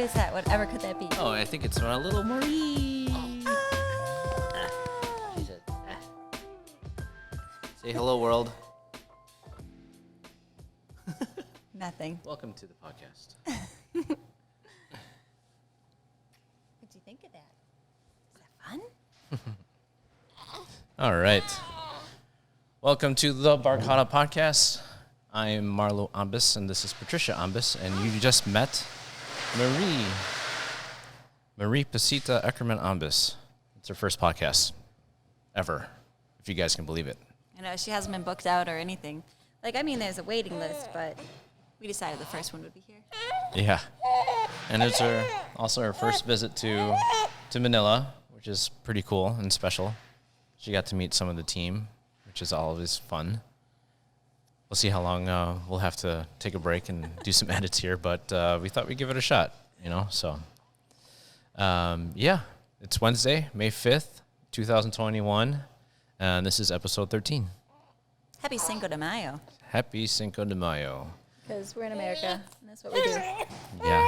is that? Whatever could that be? Oh, I think it's a little Marie. She said, Say hello, world. Nothing. Welcome to the podcast. What'd you think of that? Is that fun? All right. Welcome to the Barkada Podcast. I am Marlo Ambis, and this is Patricia Ambis, and you just met Marie Pasita Eckerman Ambis. It's her first podcast ever, if you guys can believe it. I know, she hasn't been booked out or anything. There's a waiting list, but we decided the first one would be here. Yeah. And it's also her first visit to Manila, which is pretty cool and special. She got to meet some of the team, which is always fun. We'll see how long we'll have to take a break and do some edits here, but we thought we'd give it a shot, So, it's Wednesday, May 5th, 2021, and this is episode 13. Happy Cinco de Mayo. Happy Cinco de Mayo. Because we're in America, and that's what we do. Yeah.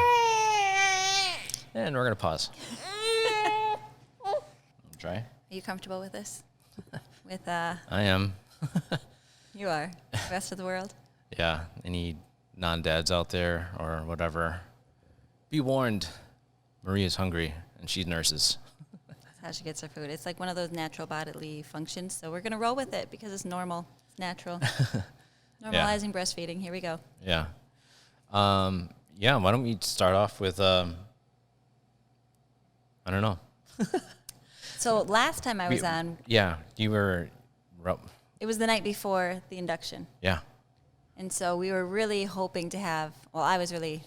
And we're going to pause. Try. Are you comfortable with this? I am. You are. The rest of the world? Yeah. Any non-dads out there or whatever, be warned. Marie is hungry, and she nurses. That's how she gets her food. It's like one of those natural bodily functions, so we're going to roll with it because it's normal. It's natural. Normalizing breastfeeding. Here we go. Yeah. Why don't we start off with, I don't know. So last time I was on... Yeah, you were... It was the night before the induction. Yeah. And so we were really hoping to have... Well, I was really...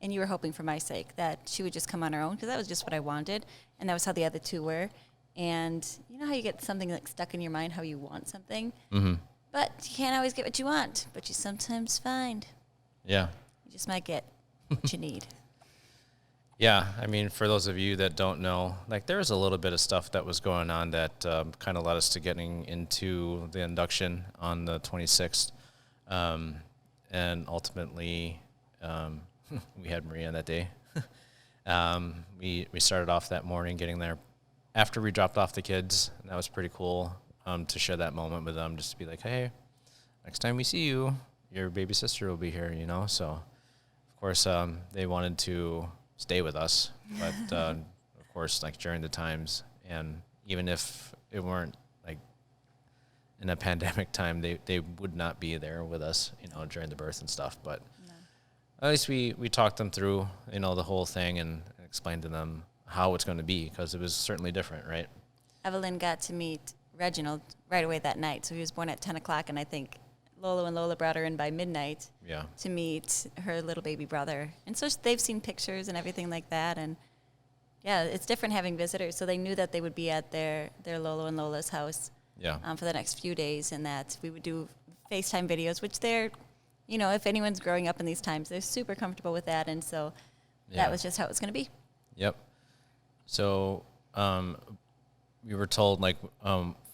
And you were hoping for my sake that she would just come on her own because that was just what I wanted. And that was how the other two were. And you know how you get something like stuck in your mind, how you want something? Mm-hmm. But you can't always get what you want. But you sometimes find. Yeah. You just might get what you need. Yeah, I mean, for those of you that don't know, there was a little bit of stuff that was going on that kind of led us to getting into the induction on the 26th. And ultimately, we had Maria on that day. We started off that morning getting there after we dropped off the kids, and that was pretty cool to share that moment with them, just to be like, hey, next time we see you, your baby sister will be here, So, of course, they wanted to stay with us, but of course, during the times, and even if it weren't in a pandemic time, they would not be there with us, during the birth and stuff. But at least we talked them through, the whole thing and explained to them how it's going to be, because it was certainly different, right? Evelyn got to meet Reginald right away that night. So he was born at 10 o'clock, and I think Lolo and Lola brought her in by midnight to meet her little baby brother. And so they've seen pictures and everything like that. And, yeah, it's different having visitors. So they knew that they would be at their Lolo and Lola's house for the next few days, and that we would do FaceTime videos, which they're, if anyone's growing up in these times, they're super comfortable with that. And so that was just how it was going to be. Yep. So we were told,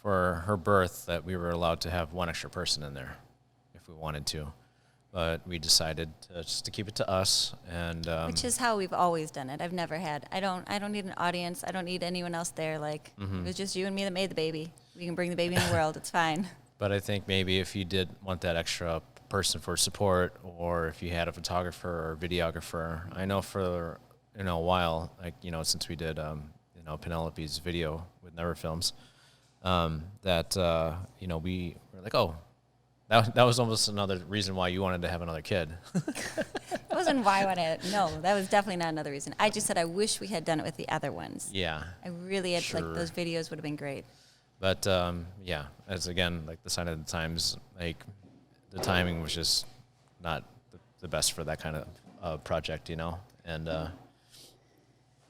for her birth that we were allowed to have one extra person in there if we wanted to, but we decided just to keep it to us, and which is how we've always done it. I've never had. I don't need an audience. I don't need anyone else there. It was just you and me that made the baby. We can bring the baby in the world. It's fine. But I think maybe if you did want that extra person for support, or if you had a photographer or videographer, I know for a while, since we did Penelope's video with Never Films, that we were like, oh, that was almost another reason why you wanted to have another kid. That wasn't why I wanted it. No, that was definitely not another reason. I just said I wish we had done it with the other ones. Yeah. I really had, those videos would have been great. But, as again, the sign of the times, the timing was just not the best for that kind of project, and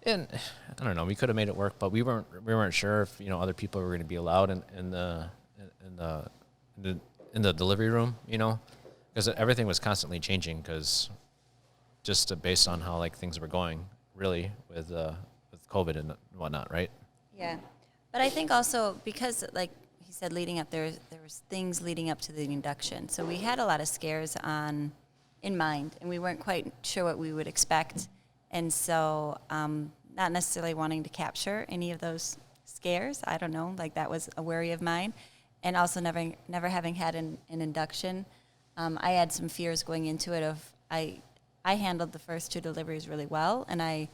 I don't know, we could have made it work, but we weren't sure if other people were going to be allowed in the delivery room, because everything was constantly changing, because just based on how things were going, really, with COVID and whatnot, right? Yeah, but I think also because he said leading up there was things leading up to the induction, so we had a lot of scares in mind, and we weren't quite sure what we would expect. And so not necessarily wanting to capture any of those scares. I don't know, like that was a worry of mine. And also never having had an induction. I had some fears going into it of I handled the first 2 deliveries really well, and I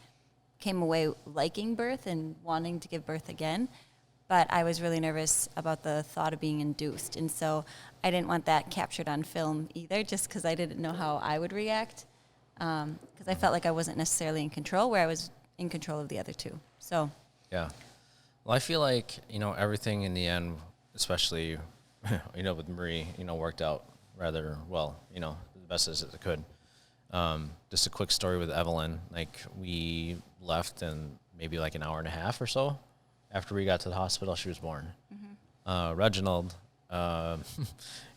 came away liking birth and wanting to give birth again. But I was really nervous about the thought of being induced. And so I didn't want that captured on film either, just because I didn't know how I would react. Because I felt like I wasn't necessarily in control, where I was in control of the other 2. So. Yeah. Well, I feel like, everything in the end, especially, with Marie, worked out rather well, the best as it could. Just a quick story with Evelyn, like we left in maybe like an hour and a half or so after we got to the hospital, she was born. Mm-hmm. Reginald,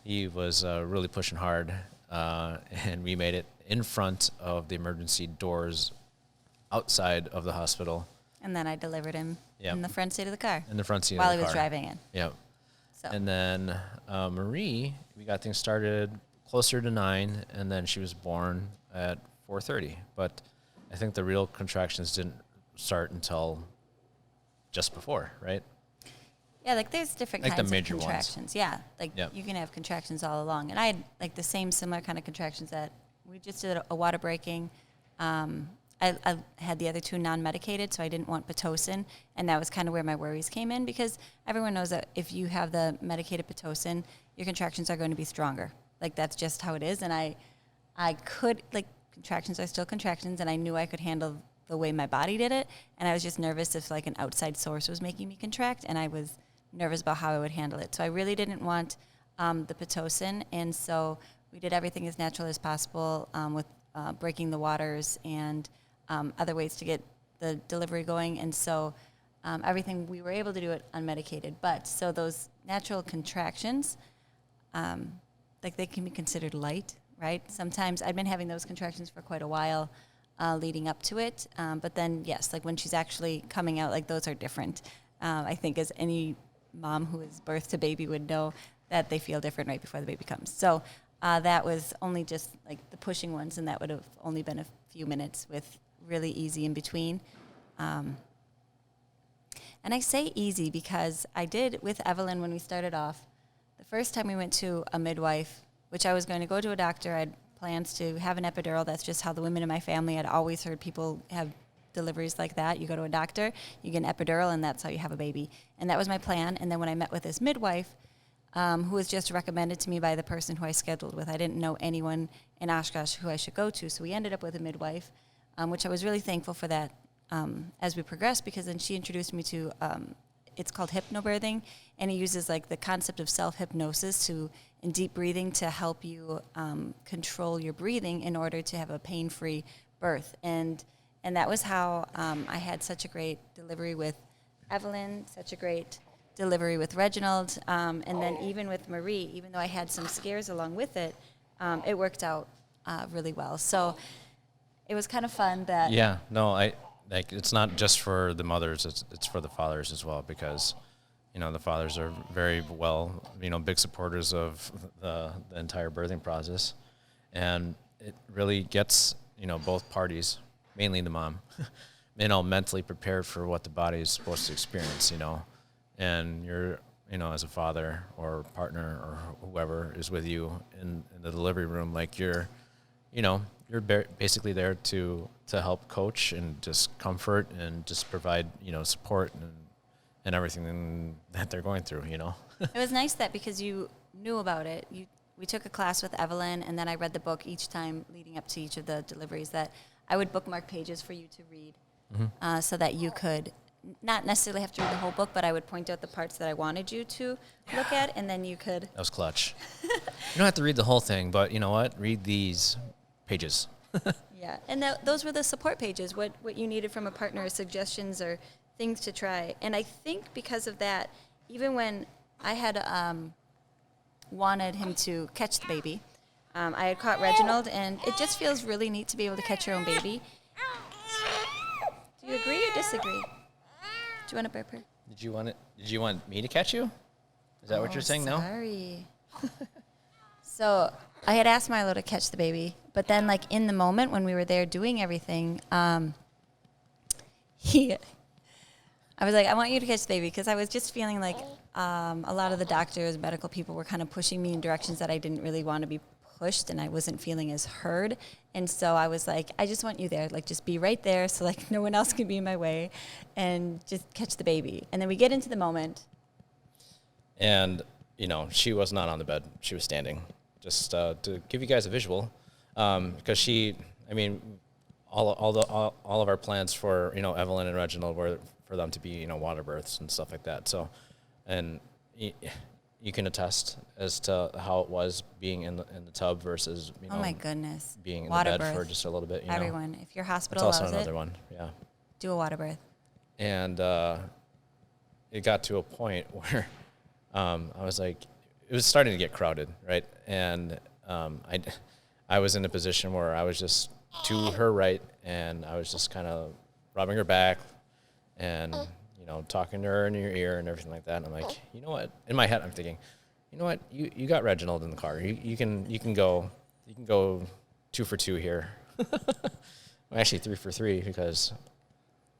he was really pushing hard, and we made it in front of the emergency doors outside of the hospital. And then I delivered him in the front seat of the car. In the front seat while of the car. While he was driving in. Yep. So. And then Marie, we got things started closer to 9, and then she was born at 4:30. But I think the real contractions didn't start until just before, right? Yeah, like there's different like kinds the major of contractions. Ones. Yeah, like you can have contractions all along. And I had like the same similar kind of contractions that we just did a water breaking. I had the other 2 non-medicated, so I didn't want Pitocin, and that was kind of where my worries came in, because everyone knows that if you have the medicated Pitocin, your contractions are going to be stronger. Like, that's just how it is, and I could, like, contractions are still contractions, and I knew I could handle the way my body did it, and I was just nervous if, like, an outside source was making me contract, and I was nervous about how I would handle it. So I really didn't want the Pitocin, and so we did everything as natural as possible with breaking the waters and other ways to get the delivery going. And so everything, we were able to do it unmedicated. But so those natural contractions, like they can be considered light, right? Sometimes I've been having those contractions for quite a while leading up to it. But then, yes, like when she's actually coming out, like those are different. I think as any mom who has birthed a baby would know that they feel different right before the baby comes. So that was only just like the pushing ones, and that would have only been a few minutes with really easy in between. And I say easy because I did with Evelyn when we started off. The first time we went to a midwife, which I was going to go to a doctor, I had plans to have an epidural. That's just how the women in my family, I'd always heard people have deliveries like that. You go to a doctor, you get an epidural, and that's how you have a baby. And that was my plan. And then when I met with this midwife, who was just recommended to me by the person who I scheduled with, I didn't know anyone in Oshkosh who I should go to. So we ended up with a midwife, which I was really thankful for that as we progressed, because then she introduced me to, it's called hypnobirthing, and it uses like the concept of self-hypnosis and deep breathing to help you control your breathing in order to have a pain-free birth. And that was how I had such a great delivery with Evelyn, such a great delivery with Reginald, and then even with Marie, even though I had some scares along with it, it worked out really well. So it was kind of fun that... Yeah, no, like it's not just for the mothers, it's for the fathers as well, because, the fathers are very well, big supporters of the entire birthing process. And it really gets, both parties, mainly the mom, mentally prepared for what the body is supposed to experience, And you're, as a father or partner or whoever is with you in the delivery room, like you're basically there to help coach and just comfort and just provide, support and everything that they're going through, It was nice that because you knew about it, we took a class with Evelyn, and then I read the book each time leading up to each of the deliveries, that I would bookmark pages for you to read, so that you could not necessarily have to read the whole book, but I would point out the parts that I wanted you to look at, and then you could... That was clutch. You don't have to read the whole thing, but you know what? Read these pages. Yeah, and those were the support pages, what you needed from a partner, suggestions or things to try. And I think because of that, even when I had wanted him to catch the baby, I had caught Reginald, and it just feels really neat to be able to catch your own baby. Do you agree or disagree? Do you want to burp her? Did you want me to catch you? Is that what you're saying now? Sorry. So I had asked Milo to catch the baby, but then like in the moment when we were there doing everything, I was like, I want you to catch the baby, because I was just feeling like a lot of the doctors, medical people were kind of pushing me in directions that I didn't really want to be pushed, and I wasn't feeling as heard. And so I was like, I just want you there, like just be right there so like no one else can be in my way, and just catch the baby. And then we get into the moment. And, you know, she was not on the bed. She was standing. Just to give you guys a visual, because all of our plans for, you know, Evelyn and Reginald were for them to be, you know, water births and stuff like that. So, and you can attest as to how it was being in the tub versus, you know, oh my goodness, being in water the bed birth. for just a little bit. You Everyone, know. if your hospital It's also allows another it, one, yeah. do a water birth. And it got to a point where I was like, it was starting to get crowded, right? And I was in a position where I was just to her right, and I was just kind of rubbing her back and, you know, talking to her in your ear and everything like that. And I'm like, you know what? In my head, I'm thinking, you know what? You got Reginald in the car. You can go 2 for 2 here. Well, actually 3 for 3 because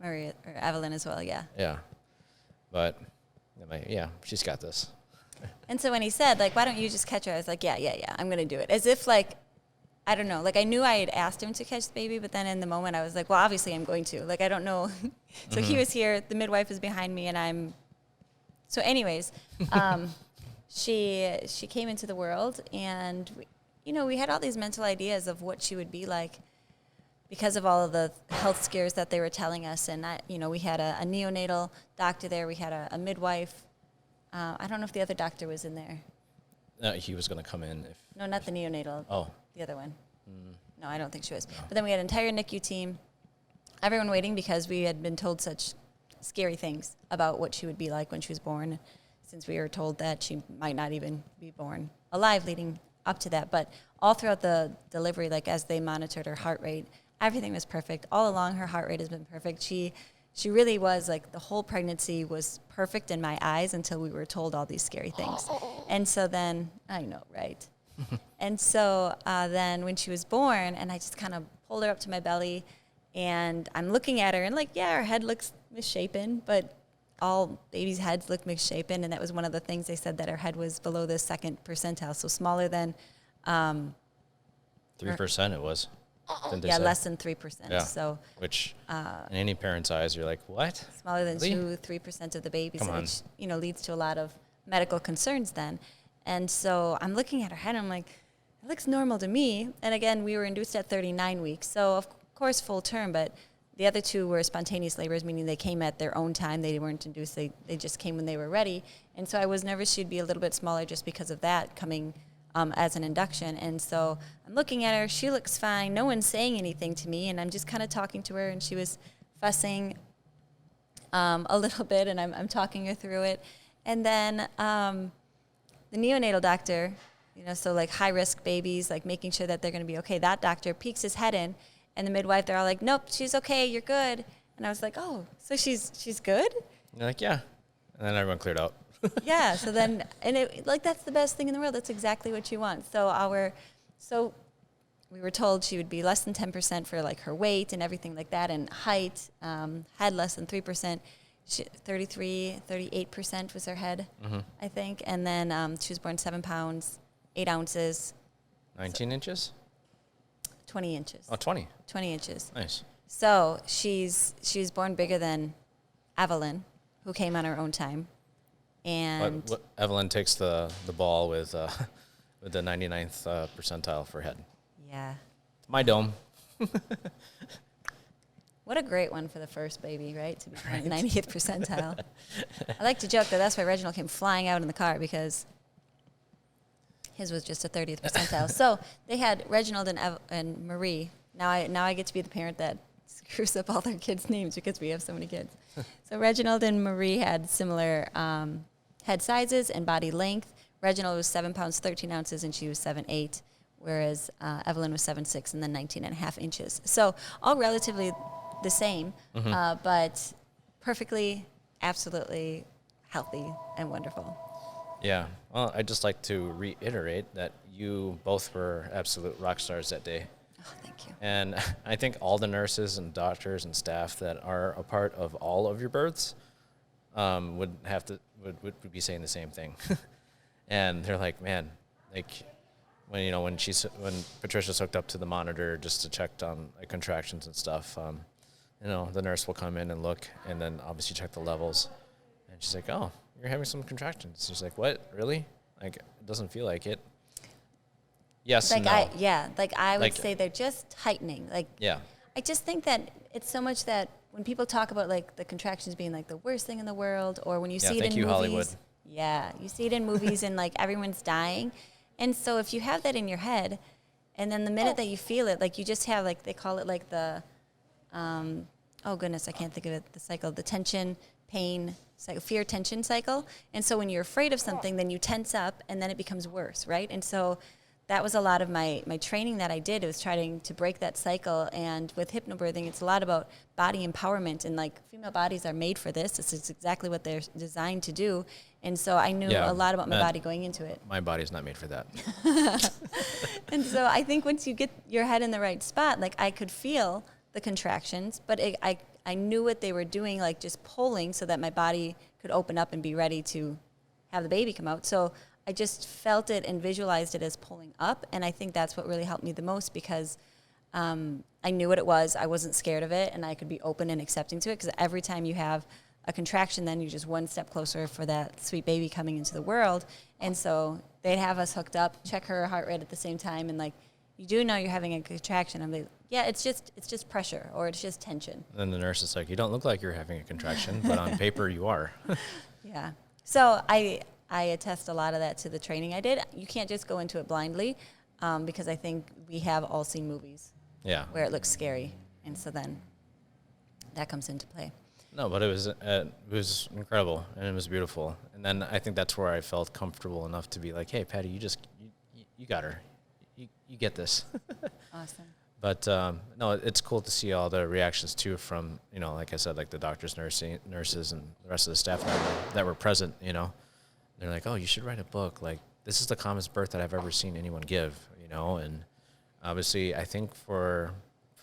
Maria or Evelyn as well, yeah. Yeah, but I'm like, yeah, she's got this. And so when he said, like, why don't you just catch her? I was like, yeah, I'm going to do it. As if, like, I don't know. Like, I knew I had asked him to catch the baby, but then in the moment I was like, well, obviously I'm going to. Like, I don't know. So he was here. The midwife is behind me, and I'm... So anyways, she came into the world, and, we had all these mental ideas of what she would be like because of all of the health scares that they were telling us. And, we had a neonatal doctor there. We had a midwife. I don't know if the other doctor was in there. He was going to come in. No, not the neonatal. Oh. The other one. No, I don't think she was. No. But then we had an entire NICU team, everyone waiting because we had been told such scary things about what she would be like when she was born, since we were told that she might not even be born alive leading up to that. But all throughout the delivery, like as they monitored her heart rate, everything was perfect. All along, her heart rate has been perfect. She really was, like, the whole pregnancy was perfect in my eyes until we were told all these scary things. And so then, I know, right? And so then when she was born, and I just kind of pulled her up to my belly, and I'm looking at her, and, like, yeah, her head looks misshapen, but all babies' heads look misshapen, and that was one of the things they said, that her head was below the second percentile, so smaller than... 3% it was. Yeah, less than 3%. Yeah. So, which in any parent's eyes, you're like, what? Smaller than really? 2-3% of the babies, Come on. which leads to a lot of medical concerns then. And so I'm looking at her head, and I'm like, it looks normal to me. And again, we were induced at 39 weeks, so of course full term, but the other 2 were spontaneous labors, meaning they came at their own time. They weren't induced. They just came when they were ready. And so I was nervous she'd be a little bit smaller just because of that coming as an induction. And so I'm looking at her. She looks fine. No one's saying anything to me, and I'm just kind of talking to her, and she was fussing a little bit, and I'm talking her through it. And then the neonatal doctor, so like high-risk babies, like making sure that they're going to be okay, that doctor peeks his head in, and the midwife, they're all like, nope, she's okay, you're good. And I was like, oh, so she's good? And you're like, yeah. And then everyone cleared out. Yeah, so then, and that's the best thing in the world. That's exactly what you want. So we were told she would be less than 10% for like her weight and everything like that, and height, had less than 3%. 38% was her head, I think. And then she was born 7 pounds, 8 ounces. 19 inches? 20 inches. Oh, 20. 20 inches. Nice. So she was born bigger than Evelyn, who came on her own time. And Evelyn takes the ball with the 99th percentile for head. Yeah. It's my dome. What a great one for the first baby, right? To be 90th percentile. I like to joke that that's why Reginald came flying out in the car, because his was just a 30th percentile. So they had Reginald and Marie. Now I get to be the parent that screws up all their kids' names because we have so many kids. So Reginald and Marie had similar head sizes and body length. Reginald was 7 pounds, 13 ounces, and she was 7'8", whereas Evelyn was 7'6", and then 19.5 inches. So all relatively the same, but perfectly, absolutely healthy and wonderful. Yeah. Well, I'd just like to reiterate that you both were absolute rock stars that day. Oh, thank you. And I think all the nurses and doctors and staff that are a part of all of your births would be saying the same thing. And they're like, man, like when Patricia's hooked up to the monitor just to check on like contractions and stuff, the nurse will come in and look, and then obviously check the levels. And she's like, oh, you're having some contractions. She's like, what? Really? Like, it doesn't feel like it. Yes, like no. I would say they're just tightening. Like, yeah. I just think that it's so much that when people talk about like the contractions being like the worst thing in the world, or when you see it in movies, Hollywood. Yeah, you see it in movies and like everyone's dying, and so if you have that in your head, and then the minute that you feel it, like you just have like they call it like the, oh goodness, I can't think of it. The cycle, the tension, pain, cycle, fear, tension cycle, and so when you're afraid of something, then you tense up, and then it becomes worse, right? And so that was a lot of my training that I did. It was trying to break that cycle. And with hypnobirthing, it's a lot about body empowerment. And like female bodies are made for this. This is exactly what they're designed to do. And so I knew a lot about my body going into it. My body's not made for that. And so I think once you get your head in the right spot, like I could feel the contractions, but I knew what they were doing, like just pulling so that my body could open up and be ready to have the baby come out. So I just felt it and visualized it as pulling up, and I think that's what really helped me the most because I knew what it was. I wasn't scared of it, and I could be open and accepting to it because every time you have a contraction, then you're just one step closer for that sweet baby coming into the world. And so they'd have us hooked up, check her heart rate at the same time, and like, you do know you're having a contraction. I'm like, yeah, it's just pressure or it's just tension. And then the nurse is like, you don't look like you're having a contraction, but on paper you are. Yeah. So I attest a lot of that to the training I did. You can't just go into it blindly because I think we have all seen movies where it looks scary. And so then that comes into play. No, but it was incredible and it was beautiful. And then I think that's where I felt comfortable enough to be like, hey, Patty, you got her. You get this. Awesome. But no, it's cool to see all the reactions too from, like I said, like the doctors, nurses, and the rest of the staff that were present, They're like, oh, you should write a book. Like, this is the calmest birth that I've ever seen anyone give, And obviously, I think for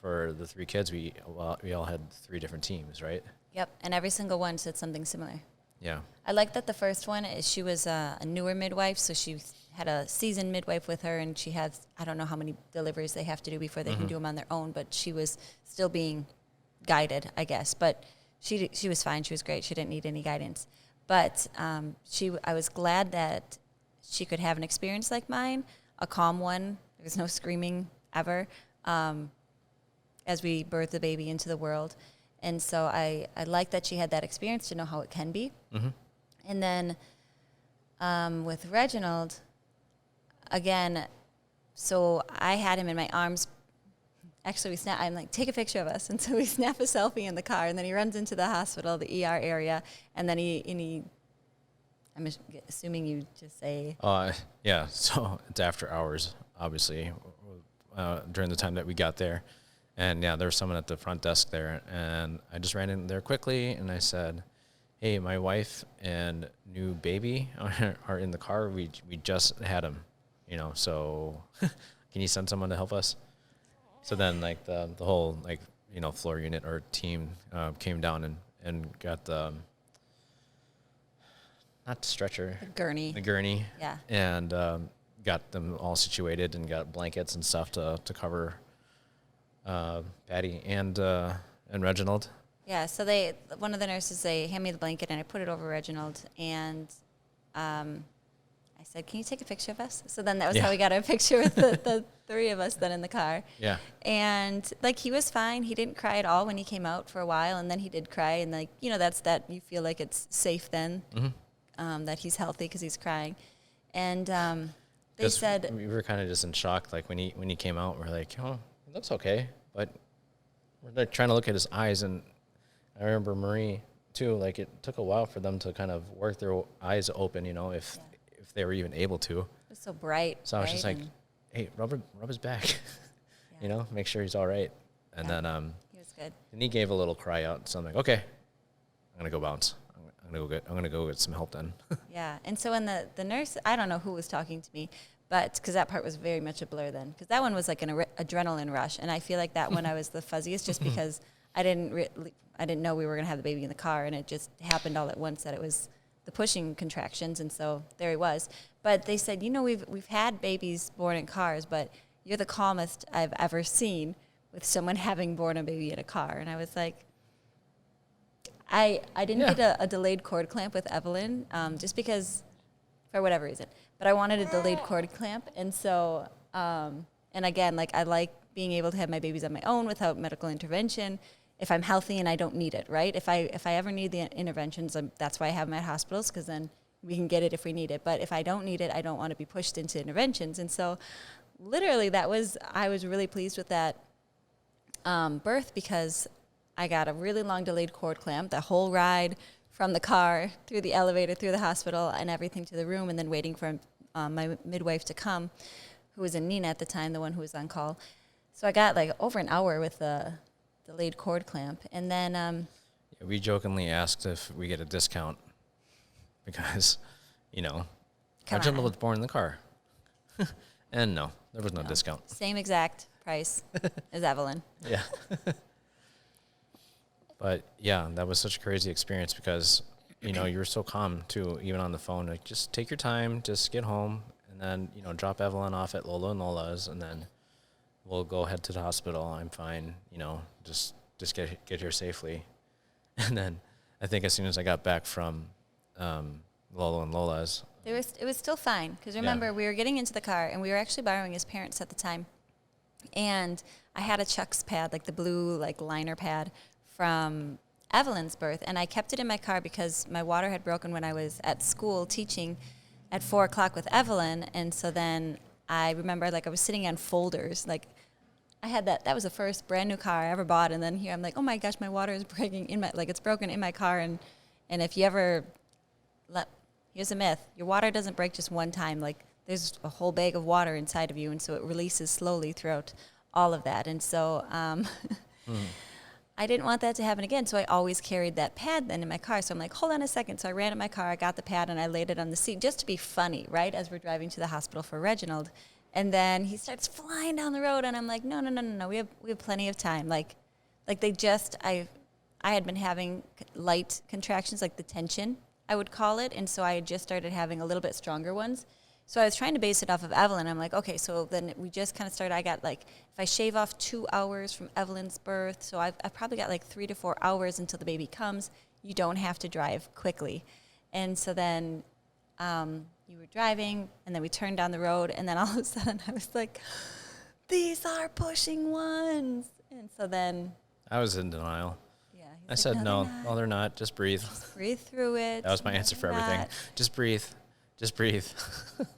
the three kids, we all had 3 different teams, right? Yep, and every single one said something similar. Yeah. I like that the first one, she was a newer midwife, so she had a seasoned midwife with her, and she had, I don't know how many deliveries they have to do before they can do them on their own, but she was still being guided, I guess. But she was fine. She was great. She didn't need any guidance. But I was glad that she could have an experience like mine, a calm one. There was no screaming ever as we birthed the baby into the world. And so I like that she had that experience to know how it can be. Mm-hmm. And then with Reginald, again, so I had him in my arms. Actually, I'm like, take a picture of us. And so we snap a selfie in the car, and then he runs into the hospital, the ER area, and then I'm assuming you just say. Yeah, so it's after hours, obviously, during the time that we got there. And yeah, there was someone at the front desk there, and I just ran in there quickly, and I said, hey, my wife and new baby are in the car. We just had him, so can you send someone to help us? So then, like, the whole, like, floor unit or team came down and got the, not the stretcher. The gurney. Yeah. And got them all situated and got blankets and stuff to cover Patty and Reginald. Yeah, so one of the nurses, they hand me the blanket, and I put it over Reginald, and I said, can you take a picture of us? So then that was how we got a picture with the 3 of us then in the car. Yeah. And, like, he was fine. He didn't cry at all when he came out for a while, and then he did cry, and, like, that's that you feel like it's safe then, that he's healthy because he's crying. And they said... We were kind of just in shock. Like, when he came out, we're like, oh, it looks okay. But we're, like, trying to look at his eyes, and I remember Marie, too, like, it took a while for them to kind of work their eyes open, if they were even able to. It was so bright. So I was just like, hey, rub his back, make sure he's all right. And then he was good. And he gave a little cry out. So I'm like, okay, I'm going to go bounce. I'm gonna go get some help then. Yeah. And so when the nurse, I don't know who was talking to me, but because that part was very much a blur then, because that one was like an adrenaline rush, and I feel like that one I was the fuzziest just because I didn't know we were gonna have the baby in the car, and it just happened all at once that it was the pushing contractions, and so there he was. But they said, we've had babies born in cars, but you're the calmest I've ever seen with someone having born a baby in a car. And I was like, I didn't get a delayed cord clamp with Evelyn, just because, for whatever reason. But I wanted a delayed cord clamp, and so, and again, like I like being able to have my babies on my own without medical intervention. If I'm healthy and I don't need it, right? If I ever need the interventions, that's why I have them at hospitals, because then we can get it if we need it. But if I don't need it, I don't want to be pushed into interventions. And so, literally, I was really pleased with that birth, because I got a really long delayed cord clamp, the whole ride from the car through the elevator, through the hospital, and everything to the room, and then waiting for my midwife to come, who was in Nina at the time, the one who was on call. So I got like over an hour with the delayed cord clamp. And then we jokingly asked if we get a discount because, Reginald was born in the car. And no, there was no discount. Same exact price as Evelyn. Yeah. But yeah, that was such a crazy experience because, you were so calm too, even on the phone. Like, just take your time, just get home, and then, drop Evelyn off at Lola and Lola's, and then we'll go head to the hospital. I'm fine, just get here safely. And then I think as soon as I got back from Lola and Lola's, it was still fine, because remember, we were getting into the car, and we were actually borrowing his parents at the time. And I had a Chuck's pad, like the blue liner pad from Evelyn's birth, and I kept it in my car because my water had broken when I was at school teaching at 4 o'clock with Evelyn. And so then I remember I was sitting on folders, I had that was the first brand new car I ever bought, and then here I'm like, oh my gosh, my water is breaking it's broken in my car. And if you ever here's a myth, your water doesn't break just one time. There's a whole bag of water inside of you, and so it releases slowly throughout all of that. And so I didn't want that to happen again, so I always carried that pad then in my car. So I'm like, hold on a second. So I ran in my car, I got the pad, and I laid it on the seat just to be funny, right, as we're driving to the hospital for Reginald. And then he starts flying down the road, and I'm like, no, we have plenty of time. I had been having light contractions, like the tension, I would call it, and so I had just started having a little bit stronger ones. So I was trying to base it off of Evelyn. I'm like, okay, so then we just kind of started. I got if I shave off 2 hours from Evelyn's birth, so I've probably got 3 to 4 hours until the baby comes. You don't have to drive quickly. And so then you were driving, and then we turned down the road, and then all of a sudden I was like, these are pushing ones. And so then I was in denial. Yeah, I said, no, they're not. Just breathe. Just breathe through it. That was my answer for everything. Just breathe. Just breathe.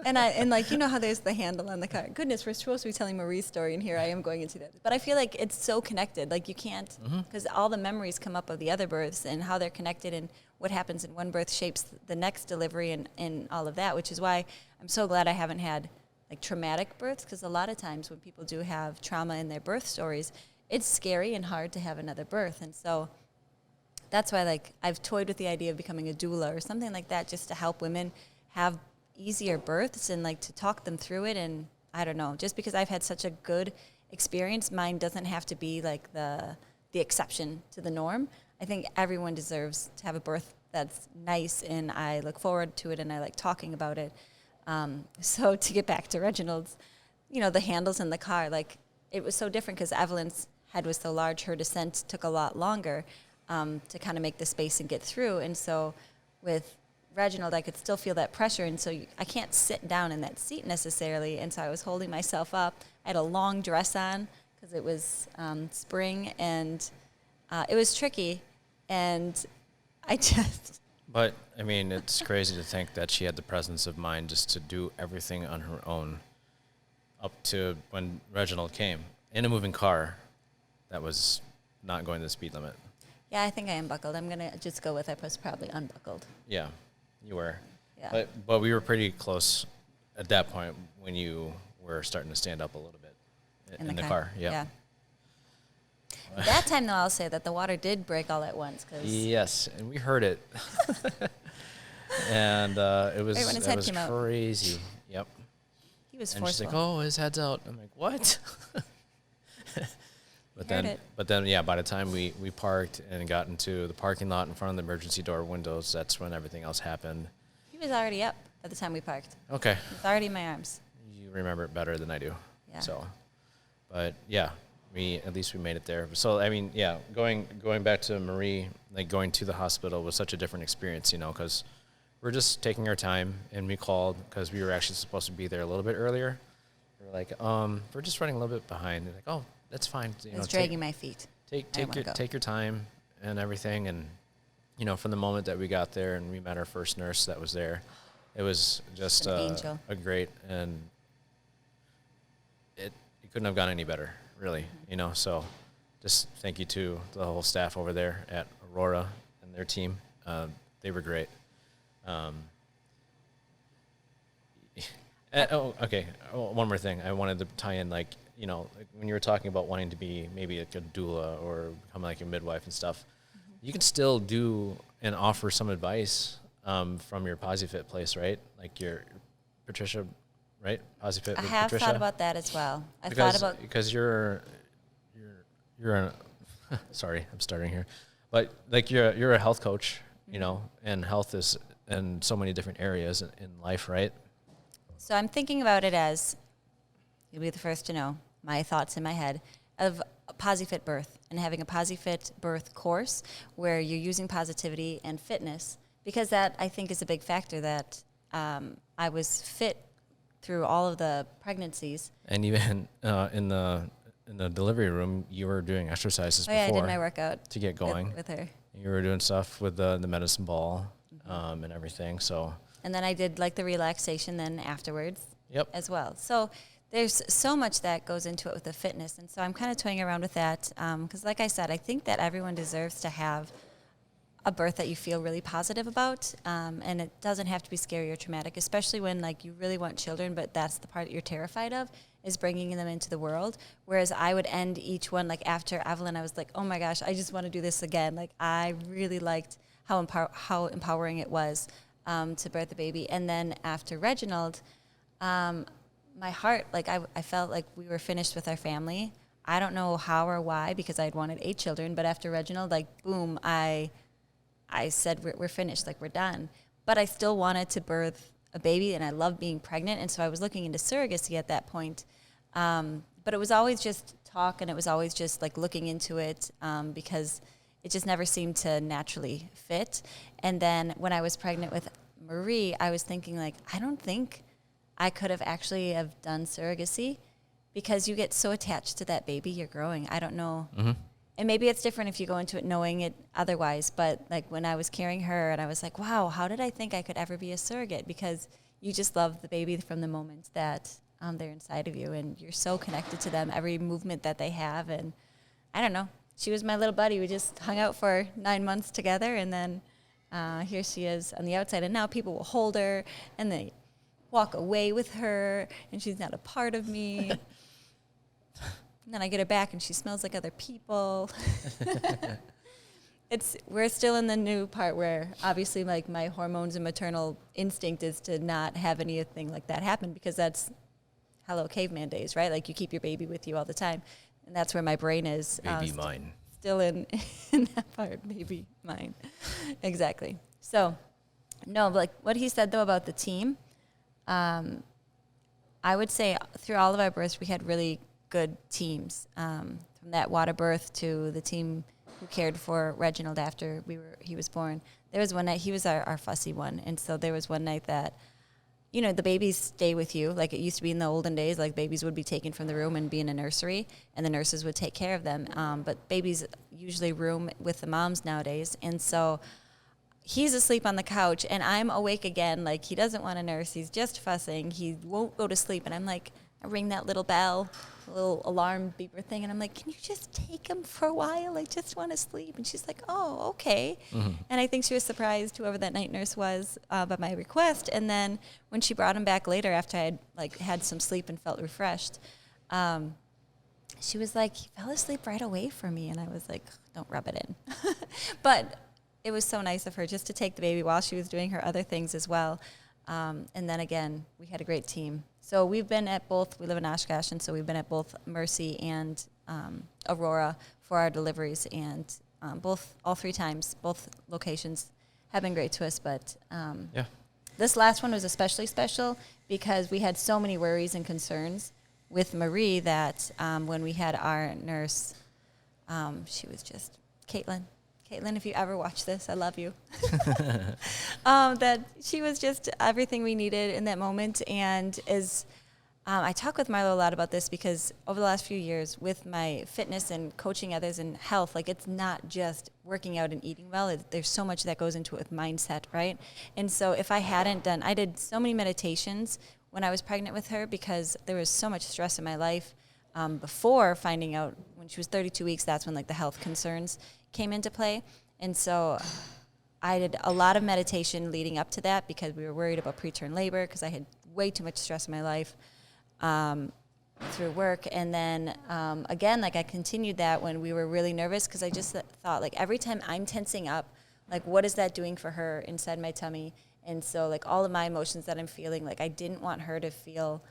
And how there's the handle on the car. Goodness, we're supposed to be telling Marie's story, and here I am going into that. But I feel like it's so connected. You can't, because all the memories come up of the other births and how they're connected, and what happens in one birth shapes the next delivery and all of that, which is why I'm so glad I haven't had traumatic births, because a lot of times when people do have trauma in their birth stories, it's scary and hard to have another birth. And so that's why I've toyed with the idea of becoming a doula or something like that, just to help women have easier births and to talk them through it. And I don't know, just because I've had such a good experience, mine doesn't have to be the exception to the norm. I think everyone deserves to have a birth that's nice, and I look forward to it, and I like talking about it. So to get back to Reginald's, the handles in the car, it was so different because Evelyn's head was so large, her descent took a lot longer to kind of make the space and get through. And so with Reginald, I could still feel that pressure, and so I can't sit down in that seat necessarily, and so I was holding myself up. I had a long dress on because it was spring, and it was tricky, and I just... But, I mean, it's crazy to think that she had the presence of mind just to do everything on her own up to when Reginald came in a moving car that was not going the speed limit. Yeah, I think I unbuckled. I'm going to just go with I was probably unbuckled. Yeah. You were. Yeah. But we were pretty close at that point when you were starting to stand up a little bit in the car. Yeah. That time, though, I'll say that the water did break all at once. Yes, and we heard it. And it was, right when his head came out. Crazy. Yep. He was and forceful. she's like, "Oh, his head's out." I'm like, "What?" But then, yeah, by the time we parked and got into the parking lot in front of the emergency door windows, that's when everything else happened. He was already up by the time we parked. Okay. He was already in my arms. You remember it better than I do. Yeah. So, but yeah, at least we made it there. So, I mean, yeah, going back to Marie, like going to the hospital was such a different experience, you know, because we're just taking our time, and we called because we were actually supposed to be there a little bit earlier. We're like, we're just running a little bit behind. They're like, oh, that's fine. You I was dragging my feet. Take your time and everything. And, you know, from the moment that we got there and we met our first nurse that was there, it was just an angel. A great, and it couldn't have gone any better, really, you know. So just thank you to the whole staff over there at Aurora and their team. They were great. Okay. One more thing. I wanted to tie in, like, you know, like when you were talking about wanting to be maybe like a doula or become like a midwife and stuff, you can still do and offer some advice from your PosiFit place, right? Like your Patricia, right? PosiFit. I have Patricia? thought about that as well. Because you're sorry, I'm starting here, but like you're a health coach, you know, and health is in so many different areas in life, right? So I'm thinking about it as, you'll be the first to know, my thoughts in my head of a PosiFit birth and having a PosiFit birth course where you're using positivity and fitness, because that, I think, is a big factor that I was fit through all of the pregnancies. And even in the delivery room, you were doing exercises before. Yeah, I did my workout to get going with her. You were doing stuff with the medicine ball and everything. So. And then I did like the relaxation then afterwards. Yep. As well. So there's so much that goes into it with the fitness. And so I'm kind of toying around with that because, like I said, I think that everyone deserves to have a birth that you feel really positive about. And it doesn't have to be scary or traumatic, especially when, like, you really want children, but that's the part that you're terrified of, is bringing them into the world. Whereas I would end each one, like after Evelyn, I was like, oh my gosh, I just want to do this again. Like, I really liked how empowering it was to birth the baby. And then after Reginald, my heart, like I felt like we were finished with our family. I don't know how or why, because I'd wanted 8 children, but after Reginald, like, boom, I said, we're finished, like, we're done. But I still wanted to birth a baby, and I love being pregnant, and so I was looking into surrogacy at that point. But it was always just talk, and it was always just, like, looking into it because it just never seemed to naturally fit. And then when I was pregnant with Marie, I was thinking, like, I don't think I could have actually have done surrogacy because you get so attached to that baby you're growing. I don't know. Mm-hmm. And maybe it's different if you go into it knowing it otherwise. But, like, when I was carrying her and I was like, wow, how did I think I could ever be a surrogate? Because you just love the baby from the moment that they're inside of you, and you're so connected to them, every movement that they have. And I don't know. She was my little buddy. We just hung out for 9 months together, and then here she is on the outside. And now people will hold her, and they walk away with her, and she's not a part of me. And then I get her back, and she smells like other people. We're still in the new part where, obviously, like, my hormones and maternal instinct is to not have anything like that happen, because that's hello caveman days, right? Like, you keep your baby with you all the time. And that's where my brain is. Baby mine. Still in that part, baby mine. Exactly. So, no, like what he said, though, about the team, I would say through all of our births, we had really good teams. From that water birth to the team who cared for Reginald after he was born. There was one night, he was our fussy one. And so there was one night that, you know, the babies stay with you. Like it used to be in the olden days, like babies would be taken from the room and be in a nursery, and the nurses would take care of them. But babies usually room with the moms nowadays. And so he's asleep on the couch, and I'm awake again. Like, he doesn't want a nurse. He's just fussing. He won't go to sleep. And I'm like, I ring that little bell, a little alarm beeper thing, and I'm like, can you just take him for a while? I just want to sleep. And she's like, oh, okay. Mm-hmm. And I think she was surprised, whoever that night nurse was, by my request. And then when she brought him back later after I had had some sleep and felt refreshed, she was like, he fell asleep right away from me. And I was like, don't rub it in. But it was so nice of her just to take the baby while she was doing her other things as well. And then again, we had a great team. So we've been at both, we live in Oshkosh, and so we've been at both Mercy and Aurora for our deliveries. And all 3 times, both locations have been great to us. But this last one was especially special because we had so many worries and concerns with Marie that when we had our nurse, she was just, Caitlin, if you ever watch this, I love you. That she was just everything we needed in that moment. And as I talk with Marlo a lot about this because over the last few years with my fitness and coaching others in health, like it's not just working out and eating well. There's so much that goes into it with mindset, right? And so if I did so many meditations when I was pregnant with her because there was so much stress in my life before finding out when she was 32 weeks, that's when like the health concerns came into play. And so I did a lot of meditation leading up to that because we were worried about preterm labor because I had way too much stress in my life through work. And then again, like I continued that when we were really nervous because I just thought like every time I'm tensing up, like what is that doing for her inside my tummy? And so like all of my emotions that I'm feeling, like I didn't want her to feel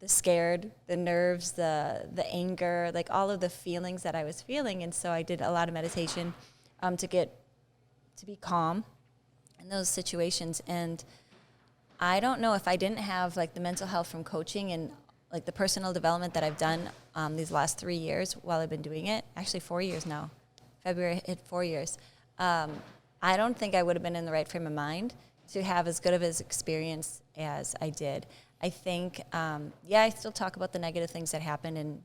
the scared, the nerves, the anger, like all of the feelings that I was feeling. And so I did a lot of meditation to be calm in those situations. And I don't know if I didn't have like the mental health from coaching and like the personal development that I've done these last 3 years while I've been doing it, actually 4 years now, February hit 4 years. I don't think I would have been in the right frame of mind to have as good of an experience as I did. I think, I still talk about the negative things that happened, and,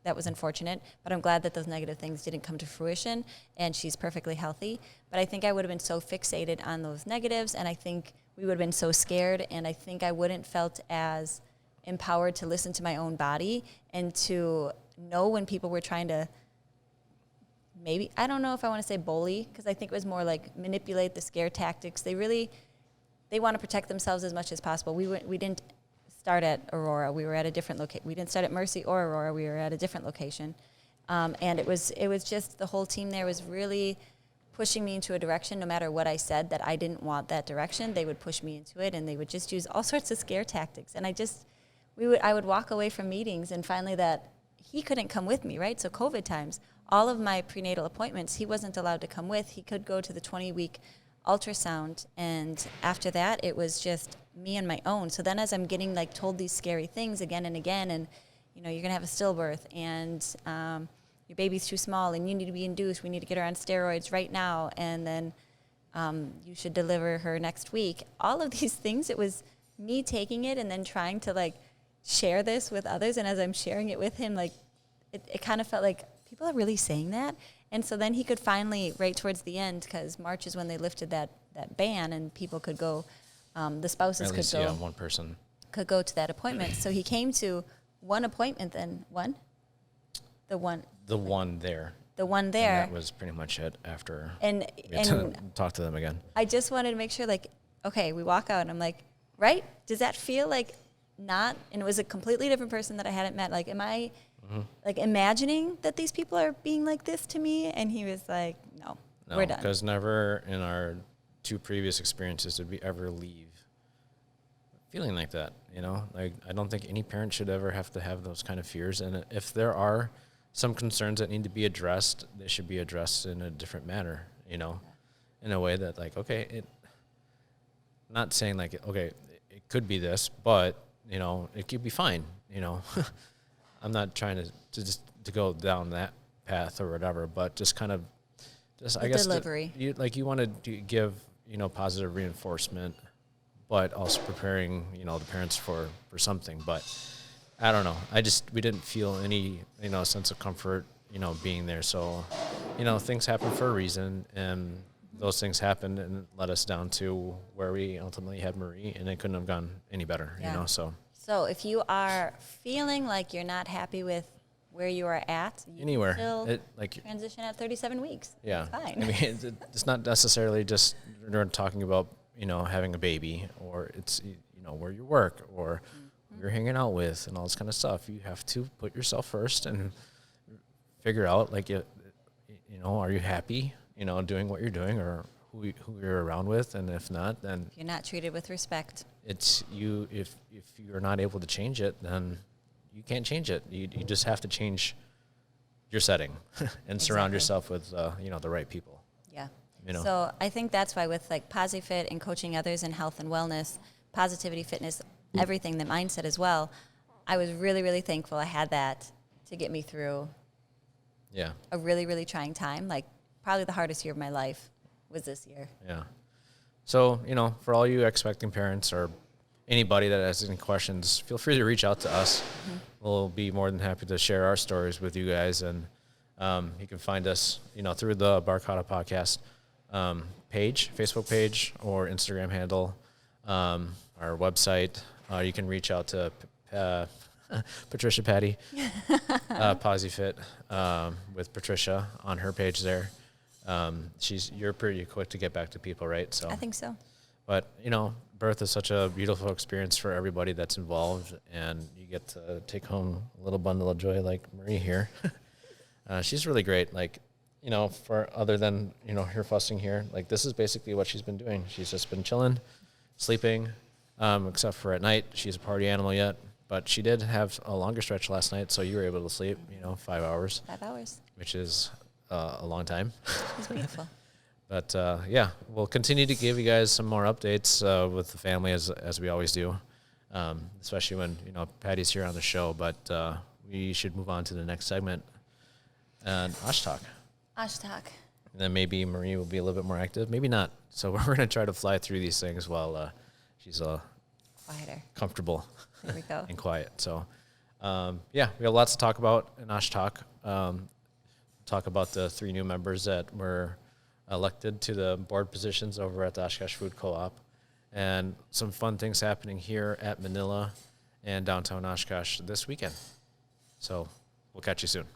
that was unfortunate, but I'm glad that those negative things didn't come to fruition, and she's perfectly healthy. But I think I would have been so fixated on those negatives, and I think we would have been so scared, and I think I wouldn't felt as empowered to listen to my own body and to know when people were trying to maybe, I don't know if I want to say bully, because I think it was more like manipulate the scare tactics. They want to protect themselves as much as possible. We didn't start at Aurora. We were at a different location. We didn't start at Mercy or Aurora. We were at a different location. And it was just the whole team there was really pushing me into a direction. No matter what I said that I didn't want that direction, they would push me into it, and they would just use all sorts of scare tactics. And I would walk away from meetings, and finally that he couldn't come with me, right? So COVID times, all of my prenatal appointments, he wasn't allowed to come with. He could go to the 20-week ultrasound, and after that it was just me on my own. So then as I'm getting like told these scary things again and again, and you're gonna have a stillbirth, and your baby's too small and you need to be induced, we need to get her on steroids right now, and then you should deliver her next week. All of these things, it was me taking it and then trying to like share this with others, and as I'm sharing it with him, like it kind of felt like people are really saying that. And so then he could finally, right towards the end, because March is when they lifted that ban and people could go, the spouses at least, could go. One person could go to that appointment. So he came to one appointment then. One? The one there. The one there. And that was pretty much it after and talk to them again. I just wanted to make sure, like, okay, we walk out and I'm like, right? Does that feel like not? And it was a completely different person that I hadn't met. Like, am I like imagining that these people are being like this to me? And he was like, no, we're done. Because never in our 2 previous experiences did we ever leave feeling like that. Like I don't think any parent should ever have to have those kind of fears. And if there are some concerns that need to be addressed, they should be addressed in a different manner, in a way that like, okay, not saying like, okay, it could be this, but it could be fine, I'm not trying to go down that path or whatever, but just kind of I guess delivery. You want to give positive reinforcement, but also preparing the parents for something. But I don't know. We didn't feel any sense of comfort being there. So things happen for a reason, and those things happened and led us down to where we ultimately had Marie, and it couldn't have gone any better. So if you are feeling like you're not happy with where you are at, you anywhere, can still transition at 37 weeks. Yeah. It's fine. I mean, it's not necessarily just we're talking about, having a baby, or it's, where you work, or you're hanging out with and all this kind of stuff. You have to put yourself first and figure out, like, are you happy, doing what you're doing, or who you're around with? And if not, then if you're not treated with respect, it's you. If you're not able to change it, then you can't change it. You just have to change your setting and surround yourself with the right people. Yeah. So I think that's why with like PosiFit and coaching others in health and wellness, positivity, fitness, everything, the mindset as well, I was really, really thankful I had that to get me through a really, really trying time. Like probably the hardest year of my life was this year. Yeah. So, for all you expecting parents or anybody that has any questions, feel free to reach out to us. Mm-hmm. We'll be more than happy to share our stories with you guys. And you can find us, through the Barkada Podcast page, Facebook page, or Instagram handle, our website. You can reach out to Patricia Patty, PosiFit, with Patricia on her page there. You're pretty quick to get back to people, right? So I think so. But, birth is such a beautiful experience for everybody that's involved, and you get to take home a little bundle of joy like Marie here. She's really great. Like, for other than, her fussing here, like this is basically what she's been doing. She's just been chilling, sleeping, except for at night. She's a party animal yet, but she did have a longer stretch last night, so you were able to sleep, 5 hours. 5 hours. Which is a long time. It's beautiful. But, we'll continue to give you guys some more updates with the family as we always do, especially when, Patty's here on the show. But we should move on to the next segment, and Osh Talk. Osh Talk. And then maybe Marie will be a little bit more active. Maybe not. So we're going to try to fly through these things while she's quieter, comfortable there we go. and quiet. So, we have lots to talk about in Osh Talk. Talk about the 3 new members that were elected to the board positions over at the Oshkosh Food Co-op, and some fun things happening here at Manila and downtown Oshkosh this weekend. So we'll catch you soon.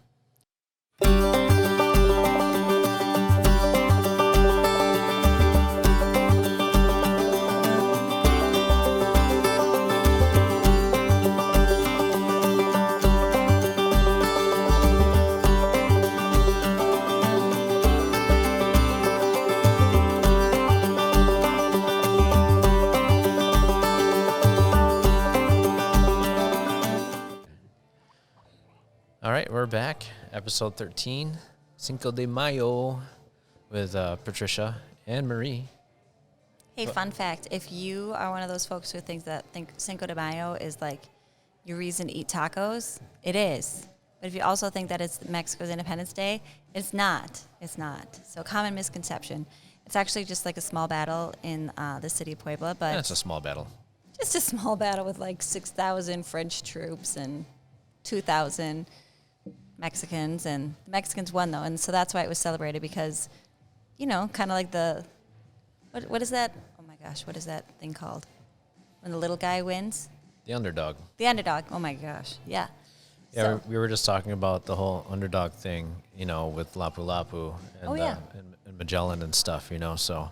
All right, we're back. Episode 13, Cinco de Mayo, with Patricia and Marie. Hey, fun fact. If you are one of those folks who think Cinco de Mayo is like your reason to eat tacos, it is. But if you also think that it's Mexico's Independence Day, it's not. It's not. So common misconception. It's actually just like a small battle in the city of Puebla. But it's a small battle. Just a small battle with like 6,000 French troops and 2,000 Mexicans, and the Mexicans won though, and so that's why it was celebrated, because kind of like what is that? Oh my gosh, what is that thing called when the little guy wins? The underdog. Oh my gosh, yeah. Yeah, so, we were just talking about the whole underdog thing, with Lapu-Lapu and Magellan and stuff, So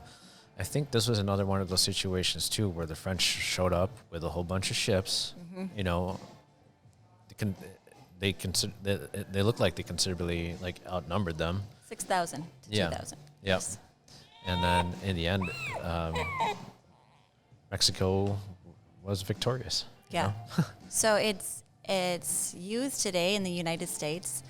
I think this was another one of those situations too, where the French showed up with a whole bunch of ships. Mm-hmm. They look like they considerably outnumbered them. 6,000 to 2,000. Yeah. Yes. And then in the end, Mexico was victorious. Yeah. So it's used today in the United States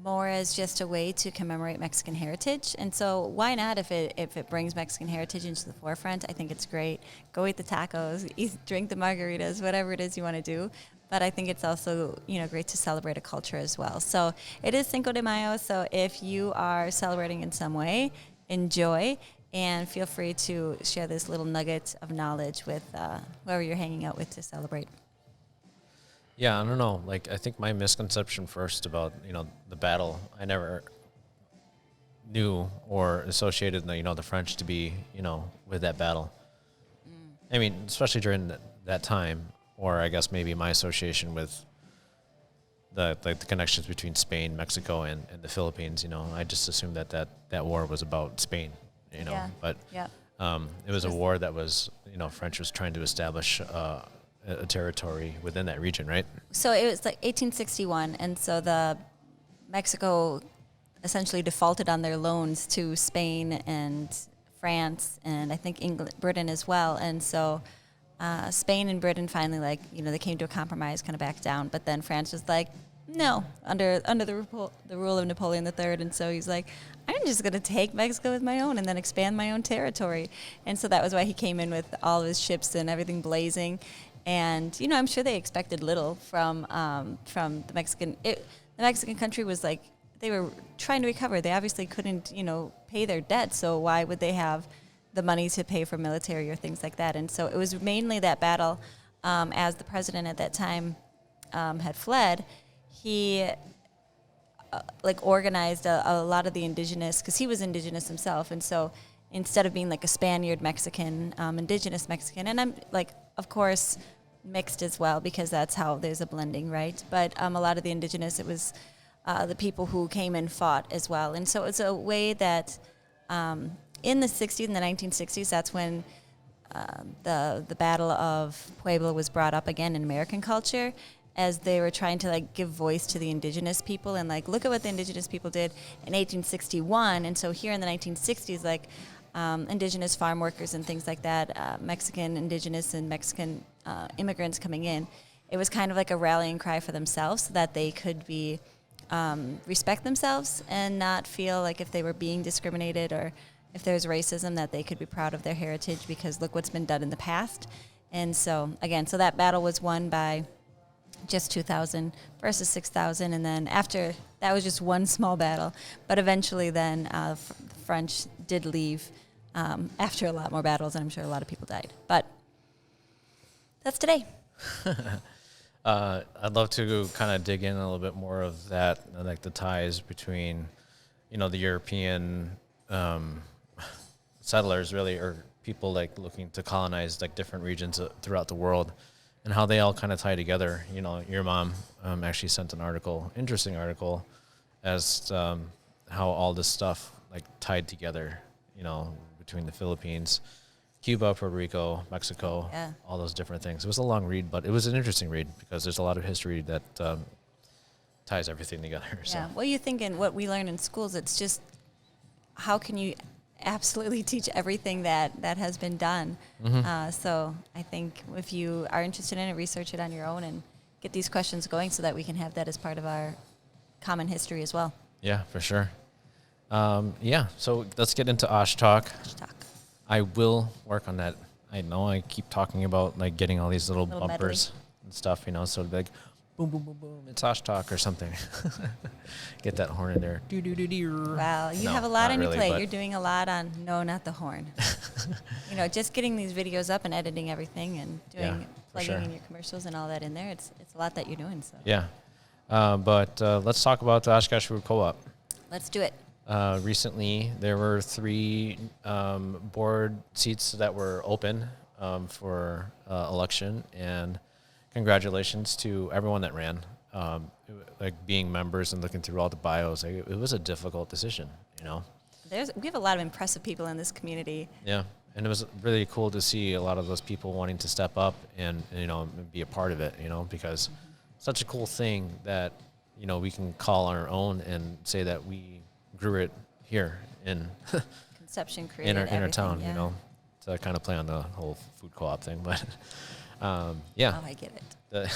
more as just a way to commemorate Mexican heritage. And so why not, if it brings Mexican heritage into the forefront? I think it's great. Go eat the tacos, drink the margaritas, whatever it is you want to do. But I think it's also, great to celebrate a culture as well. So it is Cinco de Mayo. So if you are celebrating in some way, enjoy, and feel free to share this little nugget of knowledge with whoever you're hanging out with to celebrate. Yeah, I don't know. I think my misconception first about, the battle, I never knew or associated the French to be, with that battle. I mean, especially during that time, or I guess maybe my association with the connections between Spain, Mexico, and the Philippines. I just assumed that war was about Spain. Yeah. But yeah. It was a war that was, French was trying to establish a territory within that region, right? So it was like 1861, and so the Mexico essentially defaulted on their loans to Spain and France, and I think Britain as well. And so Spain and Britain finally, they came to a compromise, kind of backed down. But then France was like, no, under the rule of Napoleon III. And so he's like, I'm just going to take Mexico as my own and then expand my own territory. And so that was why he came in with all of his ships and everything blazing. And, I'm sure they expected little from the Mexican. The Mexican country was like, they were trying to recover. They obviously couldn't, pay their debt. So why would they have the money to pay for military or things like that? And so it was mainly that battle. As the president at that time had fled, he organized a lot of the indigenous, because he was indigenous himself. And so instead of being like a Spaniard Mexican, indigenous Mexican, and I'm like, of course, mixed as well, because that's how there's a blending, right? But a lot of the indigenous, it was the people who came and fought as well. And so it's a way that in the 60s, in the 1960s, that's when the Battle of Puebla was brought up again in American culture, as they were trying to give voice to the indigenous people and look at what the indigenous people did in 1861. And so here in the 1960s, indigenous farm workers and things like that, Mexican indigenous and Mexican immigrants coming in, it was kind of like a rallying cry for themselves so that they could be respect themselves and not feel like if they were being discriminated or if there's racism, that they could be proud of their heritage, because look what's been done in the past. And so again, so that battle was won by just 2,000 versus 6,000, and then after that was just one small battle. But eventually, then the French did leave after a lot more battles, and I'm sure a lot of people died. But that's today. I'd love to kind of dig in a little bit more of that, the ties between, the European settlers, really, or people looking to colonize different regions throughout the world, and how they all kind of tie together. Your mom actually sent an article, interesting article, as how all this stuff tied together, between the Philippines, Cuba, Puerto Rico, Mexico, all those different things. It was a long read, but it was an interesting read because there's a lot of history that ties everything together. Yeah. What you think in what we learn in schools, it's just how can you absolutely teach everything that has been done. Mm-hmm. So I think if you are interested in it, research it on your own and get these questions going so that we can have that as part of our common history as well. Yeah, for sure. So let's get into Osh Talk. I will work on that. I know I keep talking about getting all these little bumpers medley and stuff, so it'd be boom, boom, boom, boom, it's Osh Talk or something. Get that horn in there. Wow, you have a lot on your plate. You're doing a lot on, no, not the horn. Just getting these videos up and editing everything and plugging in your commercials and all that in there. It's a lot that you're doing. So yeah, but let's talk about the Oshkosh Food Co-op. Let's do it. Recently, there were 3 board seats that were open for election, and congratulations to everyone that ran. Being members and looking through all the bios, it was a difficult decision, We have a lot of impressive people in this community. Yeah, and it was really cool to see a lot of those people wanting to step up and be a part of it, because such a cool thing that, we can call our own and say that we grew it here in Conception, created in our town, to kind of play on the whole food co-op thing. But yeah. Oh, I get it.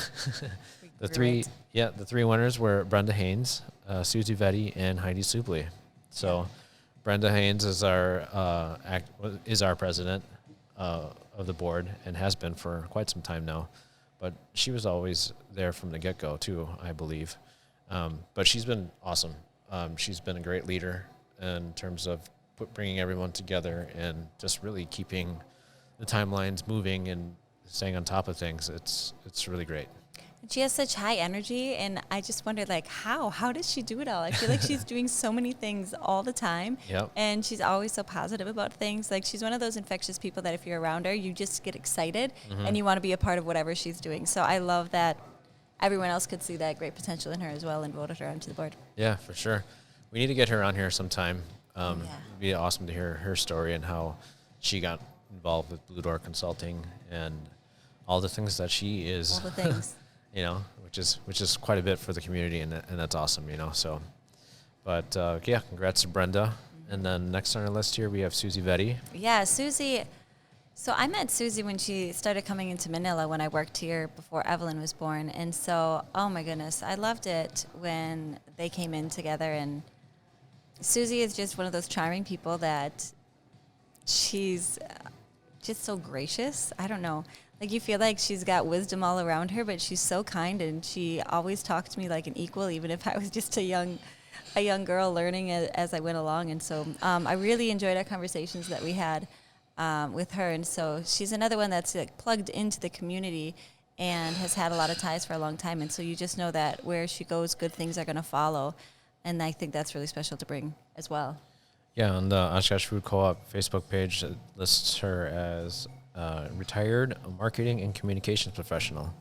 The 3 winners were Brenda Haynes, Susie Vetti, and Heidi Subley. So Brenda Haynes is our president of the board and has been for quite some time now. But she was always there from the get-go too, I believe. But she's been awesome. She's been a great leader in terms of bringing everyone together and just really keeping the timelines moving and staying on top of things. It's really great. She has such high energy, and I just wondered, how does she do it all? I feel like she's doing so many things all the time, and she's always so positive about things. She's one of those infectious people that if you're around her, you just get excited, and you want to be a part of whatever she's doing. So I love that everyone else could see that great potential in her as well and voted her onto the board. Yeah, for sure. We need to get her on here sometime. It'd be awesome to hear her story and how, she got involved with Blue Door Consulting and all the things that she is. All the things. Which is quite a bit for the community, and that's awesome, So, but congrats to Brenda. Mm-hmm. And then next on our list here we have Susie Vetti. Yeah, Susie. So I met Susie when she started coming into Manila when I worked here before Evelyn was born. And so, oh my goodness, I loved it when they came in together. And Susie is just one of those charming people that she's just so gracious. I don't know. Like, you feel like she's got wisdom all around her, but she's so kind, and she always talked to me like an equal, even if I was just a young girl learning as I went along. And so I really enjoyed our conversations that we had with her. And so she's another one that's like plugged into the community and has had a lot of ties for a long time. And so you just know that where she goes, good things are going to follow. And I think that's really special to bring as well. Yeah, on the Oshkosh Food Co-op Facebook page, it lists her as retired marketing and communications professional.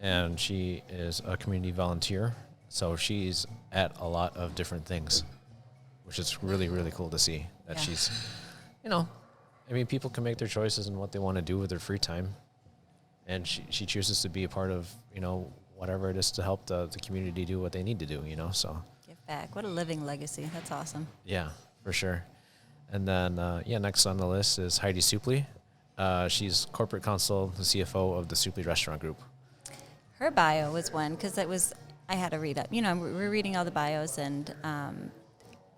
And she is a community volunteer. So she's at a lot of different things, which is really, really cool to see that she's, people can make their choices in what they want to do with their free time. And she chooses to be a part of, whatever it is to help the community do what they need to do, so. Give back. What a living legacy. That's awesome. Yeah, for sure. And then, next on the list is Heidi Supley. She's corporate counsel, the CFO of the Supley Restaurant Group. Her bio was one, because I had to read up. We're reading all the bios, and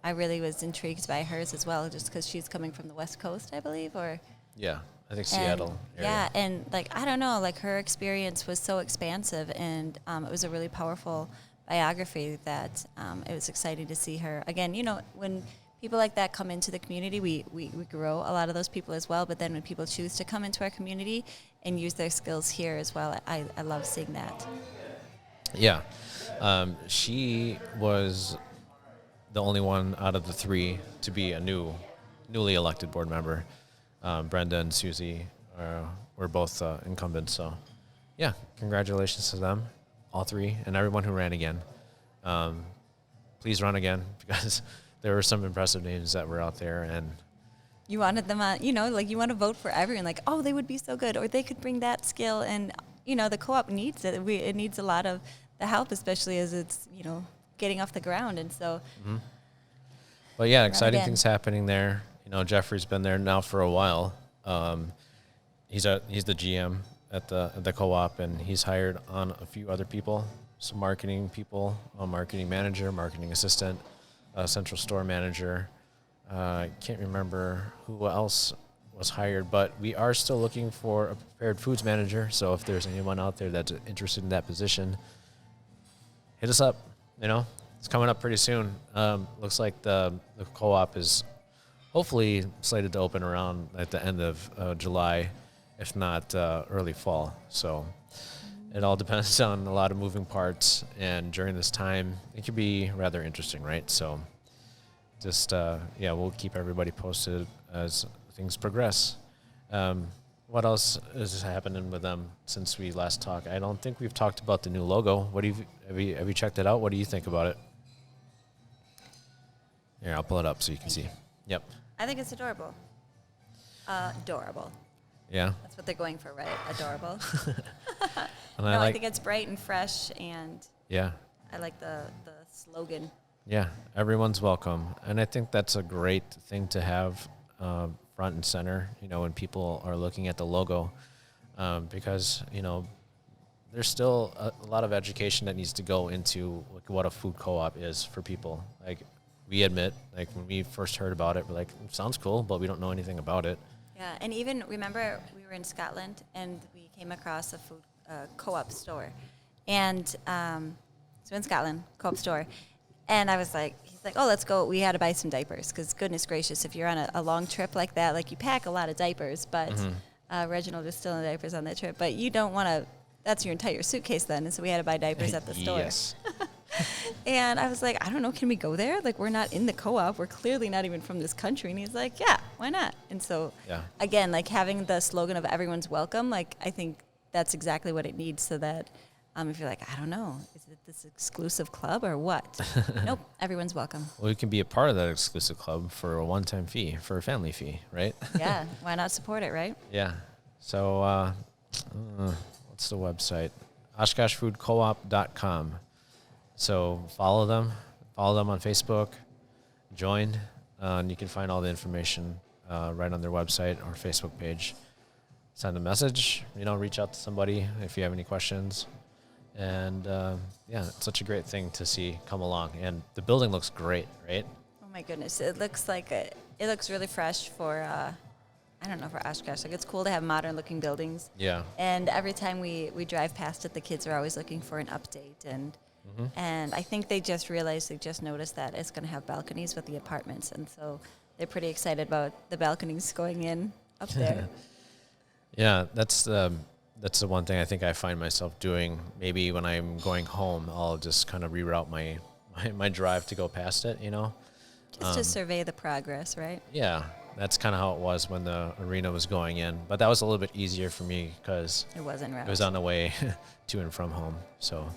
I really was intrigued by hers as well, just because she's coming from the West Coast, I believe, or... Yeah, I think Seattle area. Yeah, and, I don't know, her experience was so expansive, and it was a really powerful biography that it was exciting to see her. Again, when people like that come into the community, we grow a lot of those people as well, but then when people choose to come into our community and use their skills here as well, I love seeing that. Yeah. She was the only one out of the three to be a newly elected board member. Brenda and Susie were both incumbents, so yeah, congratulations to them, all three, and everyone who ran again. Please run again, because there were some impressive names that were out there, and you wanted them on, you want to vote for everyone, they would be so good, or they could bring that skill, and the co-op needs it. It needs a lot of the help, especially as it's getting off the ground, and so. Mm-hmm. But yeah, exciting things happening there. Jeffrey's been there now for a while. He's the GM at the co-op, and he's hired on a few other people, some marketing people, a marketing manager, marketing assistant, a central store manager. I can't remember who else was hired, but we are still looking for a prepared foods manager. So if there's anyone out there that's interested in that position, hit us up. It's coming up pretty soon. Looks like the co-op is hopefully slated to open around at the end of July, if not early fall. So it all depends on a lot of moving parts, and during this time, it could be rather interesting, right? So just, we'll keep everybody posted as things progress. What else is happening with them since we last talked? I don't think we've talked about the new logo. Have you checked it out? What do you think about it? Here, I'll pull it up so you can see. Yep. I think it's adorable. Adorable. Yeah. That's what they're going for, right? Adorable. And I think it's bright and fresh, and yeah, I like the slogan. Yeah, everyone's welcome, and I think that's a great thing to have front and center. When people are looking at the logo, because there's still a lot of education that needs to go into what a food co-op is for people. We admit, when we first heard about it, we're like, it sounds cool, but we don't know anything about it. Yeah, and even remember we were in Scotland and we came across a food co-op store, and so in Scotland, co-op store, and I was like, he's like, oh, let's go. We had to buy some diapers because goodness gracious, if you're on a long trip like that, you pack a lot of diapers, but Reginald was still in diapers on that trip, but you don't want to. That's your entire suitcase then, and so we had to buy diapers at the store. Yes. And I was like, I don't know, can we go there? We're not in the co-op. We're clearly not even from this country. And he's like, yeah, why not? And so, again, having the slogan of everyone's welcome, I think that's exactly what it needs, so that If you're like, I don't know, is it this exclusive club or what? Nope, everyone's welcome. Well, you can be a part of that exclusive club for a one-time fee, for a family fee, right? Yeah, why not support it, right? Yeah. So what's the website? OshkoshFoodCoop.com. So follow them on Facebook, join, and you can find all the information right on their website or Facebook page. Send a message, reach out to somebody if you have any questions. And it's such a great thing to see come along. And the building looks great, right? Oh my goodness, it looks like it looks really fresh for for Oshkosh. Like, it's cool to have modern looking buildings. Yeah. And every time we drive past it, the kids are always looking for an update. And I think they just noticed that it's going to have balconies with the apartments, and so they're pretty excited about the balconies going in up there. Yeah, that's the one thing I think I find myself doing. Maybe when I'm going home, I'll just kind of reroute my drive to go past it, Just to survey the progress, right? Yeah, that's kind of how it was when the arena was going in. But that was a little bit easier for me because it wasn't route. It was on the way to and from home. So,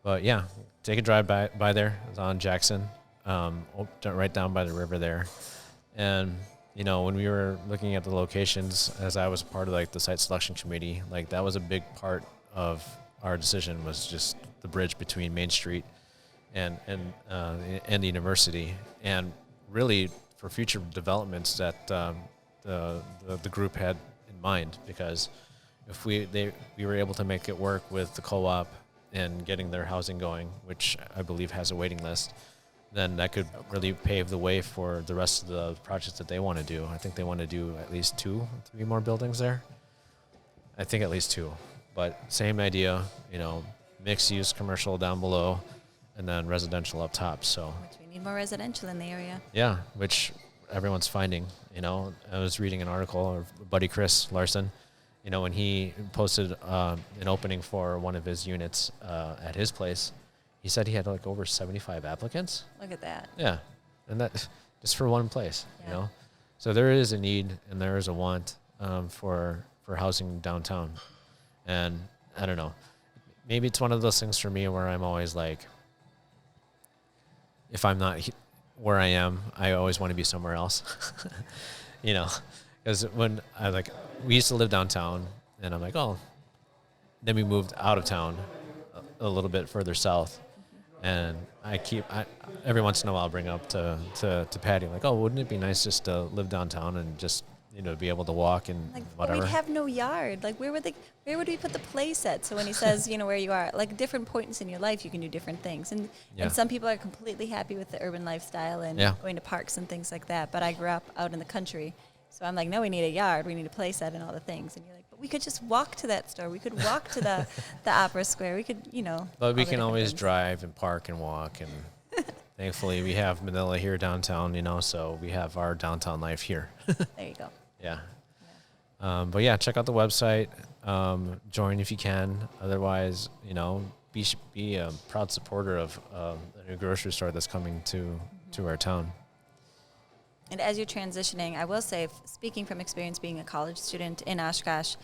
but yeah, take a drive by there. It's on Jackson, right down by the river there. And when we were looking at the locations, as I was part of like the site selection committee, like that was a big part of our decision, was just the bridge between Main Street and the university, and really for future developments that the group had in mind. Because if we were able to make it work with the co-op and getting their housing going, which I believe has a waiting list, then that could really pave the way for the rest of the projects that they want to do. I think they want to do at least 2-3 more buildings there. I think at least 2. But same idea, mixed use commercial down below and then residential up top. So which we need more residential in the area. Yeah, which everyone's finding. I was reading an article of buddy Chris Larson, when he posted an opening for one of his units at his place. He said he had like over 75 applicants. Look at that. Yeah. And that just for one place, So there is a need and there is a want for housing downtown. And I don't know. Maybe it's one of those things for me where I'm always like, if I'm not where I am, I always want to be somewhere else. Because when we used to live downtown, and I'm like, oh, then we moved out of town a little bit further south. And every once in a while I'll bring up to Patty, like, oh, wouldn't it be nice just to live downtown and just, be able to walk and whatever. We'd have no yard. Like, where would we put the play set? So when he says, where you are, like, different points in your life, you can do different things. And some people are completely happy with the urban lifestyle and going to parks and things like that. But I grew up out in the country. So I'm like, no, we need a yard. We need a play set and all the things. And you're like, but we could just walk to that store. We could walk to the Opera Square. We could, But we can always drive and park and walk. And thankfully we have Manila here downtown, so we have our downtown life here. There you go. Yeah. But yeah, check out the website. Join if you can. Otherwise, be a proud supporter of a new grocery store that's coming to our town. And as you're transitioning, I will say, speaking from experience being a college student in Oshkosh,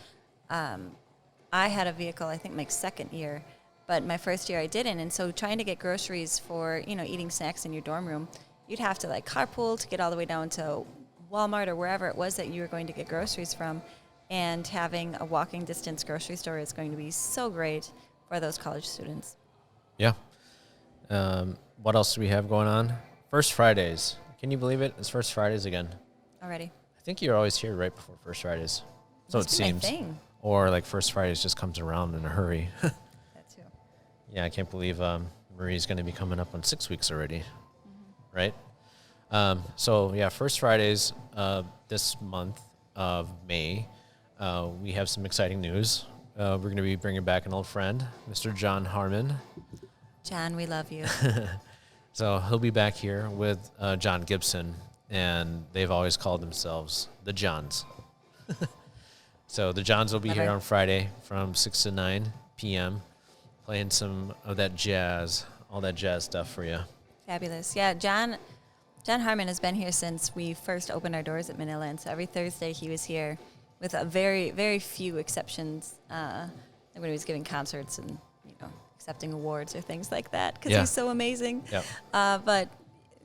I had a vehicle, I think my second year, but my first year I didn't. And so trying to get groceries for, eating snacks in your dorm room, you'd have to carpool to get all the way down to Walmart or wherever it was that you were going to get groceries from. And having a walking distance grocery store is going to be so great for those college students. Yeah. What else do we have going on? First Fridays. Can you believe it? It's First Fridays again. Already. I think you're always here right before First Fridays. So it seems. My thing. Or First Fridays just comes around in a hurry. That too. Yeah, I can't believe Marie's going to be coming up on 6 weeks already. Right? So yeah, First Fridays this month of May, we have some exciting news. We're going to be bringing back an old friend, Mr. John Harmon. John, we love you. So he'll be back here with John Gibson, and they've always called themselves the Johns. So the Johns will be here on Friday from 6 to 9 p.m. playing some of that jazz, all that jazz stuff for you. Fabulous. Yeah, John Harmon has been here since we first opened our doors at Manila, and so every Thursday he was here with a very, very few exceptions when he was giving concerts and accepting awards or things like that because he's so amazing. Yep. But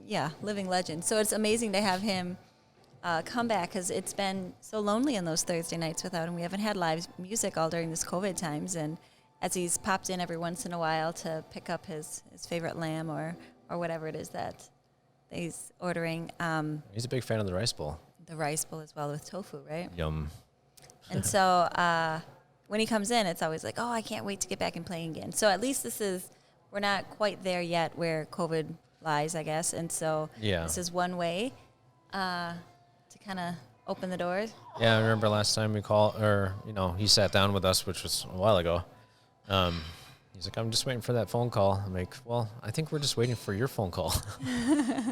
yeah, living legend. So it's amazing to have him come back because it's been so lonely on those Thursday nights without him. We haven't had live music all during this COVID times, and as he's popped in every once in a while to pick up his favorite lamb or whatever it is that he's ordering. He's a big fan of the rice bowl. The rice bowl as well with tofu, right? Yum. And so when he comes in, it's always like, oh, I can't wait to get back and playing again. So at least we're not quite there yet where COVID lies, I guess. And so this is one way to kind of open the doors. Yeah, I remember last time he sat down with us, which was a while ago. He's like, I'm just waiting for that phone call. I'm like, well, I think we're just waiting for your phone call,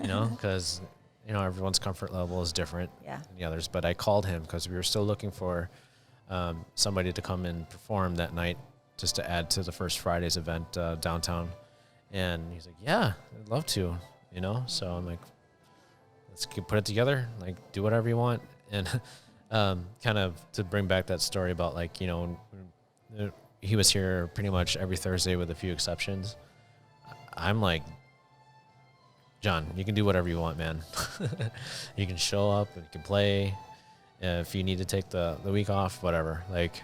because, everyone's comfort level is different than the others. But I called him because we were still looking for somebody to come and perform that night just to add to the First Friday's event downtown. And he's like, yeah, I'd love to, So I'm like, let's put it together, like do whatever you want. And kind of to bring back that story about he was here pretty much every Thursday with a few exceptions. I'm like, John, you can do whatever you want, man. You can show up and you can play. If you need to take the week off, whatever. Like,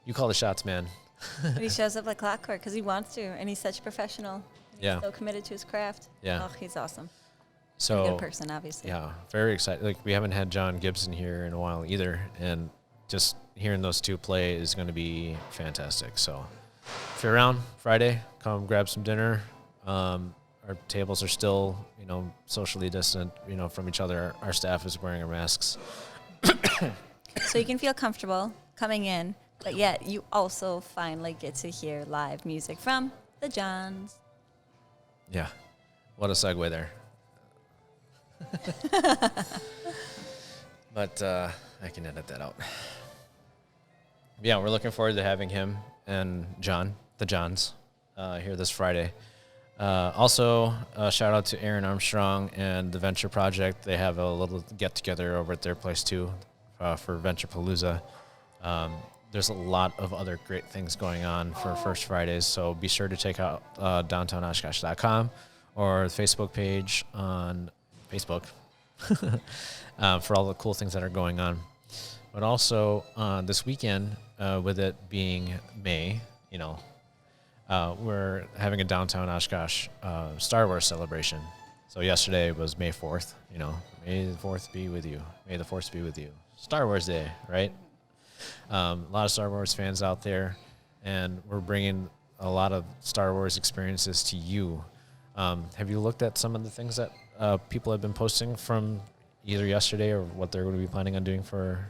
you call the shots, man. But he shows up like clockwork because he wants to, and he's such a professional. He's so committed to his craft. Yeah. Oh, he's awesome. So a good person, obviously. Yeah, very excited. Like, we haven't had John Gibson here in a while either, and just hearing those two play is going to be fantastic. So if you're around Friday, come grab some dinner. Our tables are still, socially distant, from each other. Our staff is wearing our masks. So you can feel comfortable coming in, but yet you also finally get to hear live music from the Johns. Yeah. What a segue there. But I can edit that out. Yeah, we're looking forward to having him and the Johns, here this Friday. Also, shout out to Aaron Armstrong and the Venture Project. They have a little get-together over at their place, too, for Venture Palooza. There's a lot of other great things going on for First Fridays, so be sure to check out downtownoshkosh.com or the Facebook page on Facebook for all the cool things that are going on. But also, this weekend, with it being May, we're having a downtown Oshkosh Star Wars celebration. So yesterday was May 4th. May the 4th be with you. May the 4th be with you. Star Wars Day, right? A lot of Star Wars fans out there, and we're bringing a lot of Star Wars experiences to you. Have you looked at some of the things that people have been posting from either yesterday or what they're going to be planning on doing for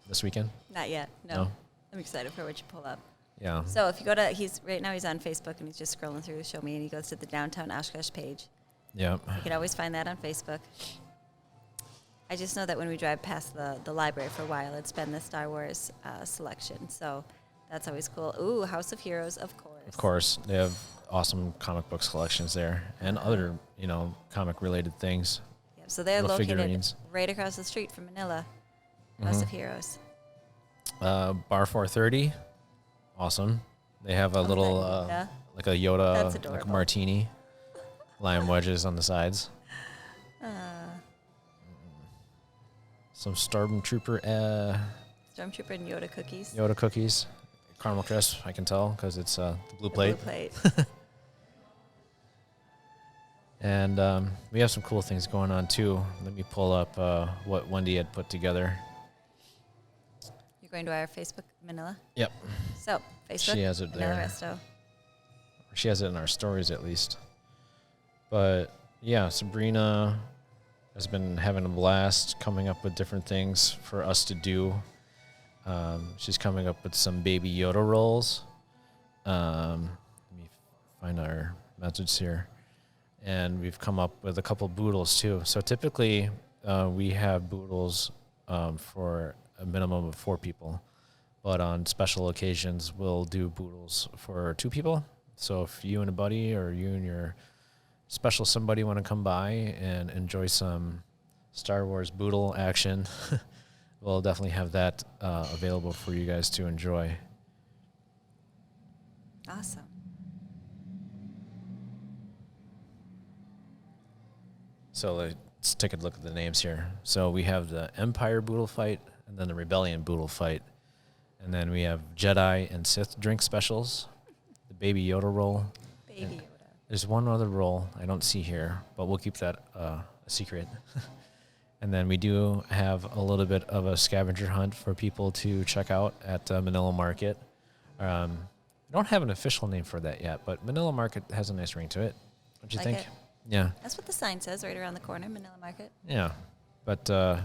this weekend? Not yet. No. I'm excited for what you pull up. Yeah. So if you go to, he's on Facebook and he's just scrolling through to show me, and he goes to the Downtown Oshkosh page. Yeah. You can always find that on Facebook. I just know that when we drive past the library for a while, it's been the Star Wars selection. So that's always cool. Ooh, House of Heroes, of course. Of course. They have awesome comic books collections there and other, comic-related things. Yeah, so they're located figurines. Right across the street from Manila. House of Heroes. Bar 430. Awesome. They have a little, like a Yoda, like a martini. Lime wedges on the sides. Some Stormtrooper and Yoda cookies. Yoda cookies. Caramel crisp, I can tell, because it's the blue plate. Blue plate. And we have some cool things going on, too. Let me pull up what Wendy had put together. You're going to our Facebook, Manila? Yep. So, Facebook, she has it Manila there. Resto. She has it in our stories, at least. But, yeah, Sabrina has been having a blast coming up with different things for us to do. She's coming up with some baby Yoda rolls. Let me find our message here. And we've come up with a couple boodles, too. So typically, we have boodles for a minimum of 4 people. But on special occasions, we'll do boodles for 2 people. So if you and a buddy or you and your special somebody want to come by and enjoy some Star Wars boodle action, we'll definitely have that available for you guys to enjoy. Awesome. So let's take a look at the names here. So we have the Empire Boodle Fight, and then the Rebellion Boodle Fight. And then we have Jedi and Sith drink specials, the Baby Yoda roll. Baby Yoda. There's one other roll I don't see here, but we'll keep that a secret. And then we do have a little bit of a scavenger hunt for people to check out at Manila Market. I don't have an official name for that yet, but Manila Market has a nice ring to it. What do you think? It. Yeah. That's what the sign says right around the corner, Manila Market. Yeah. But I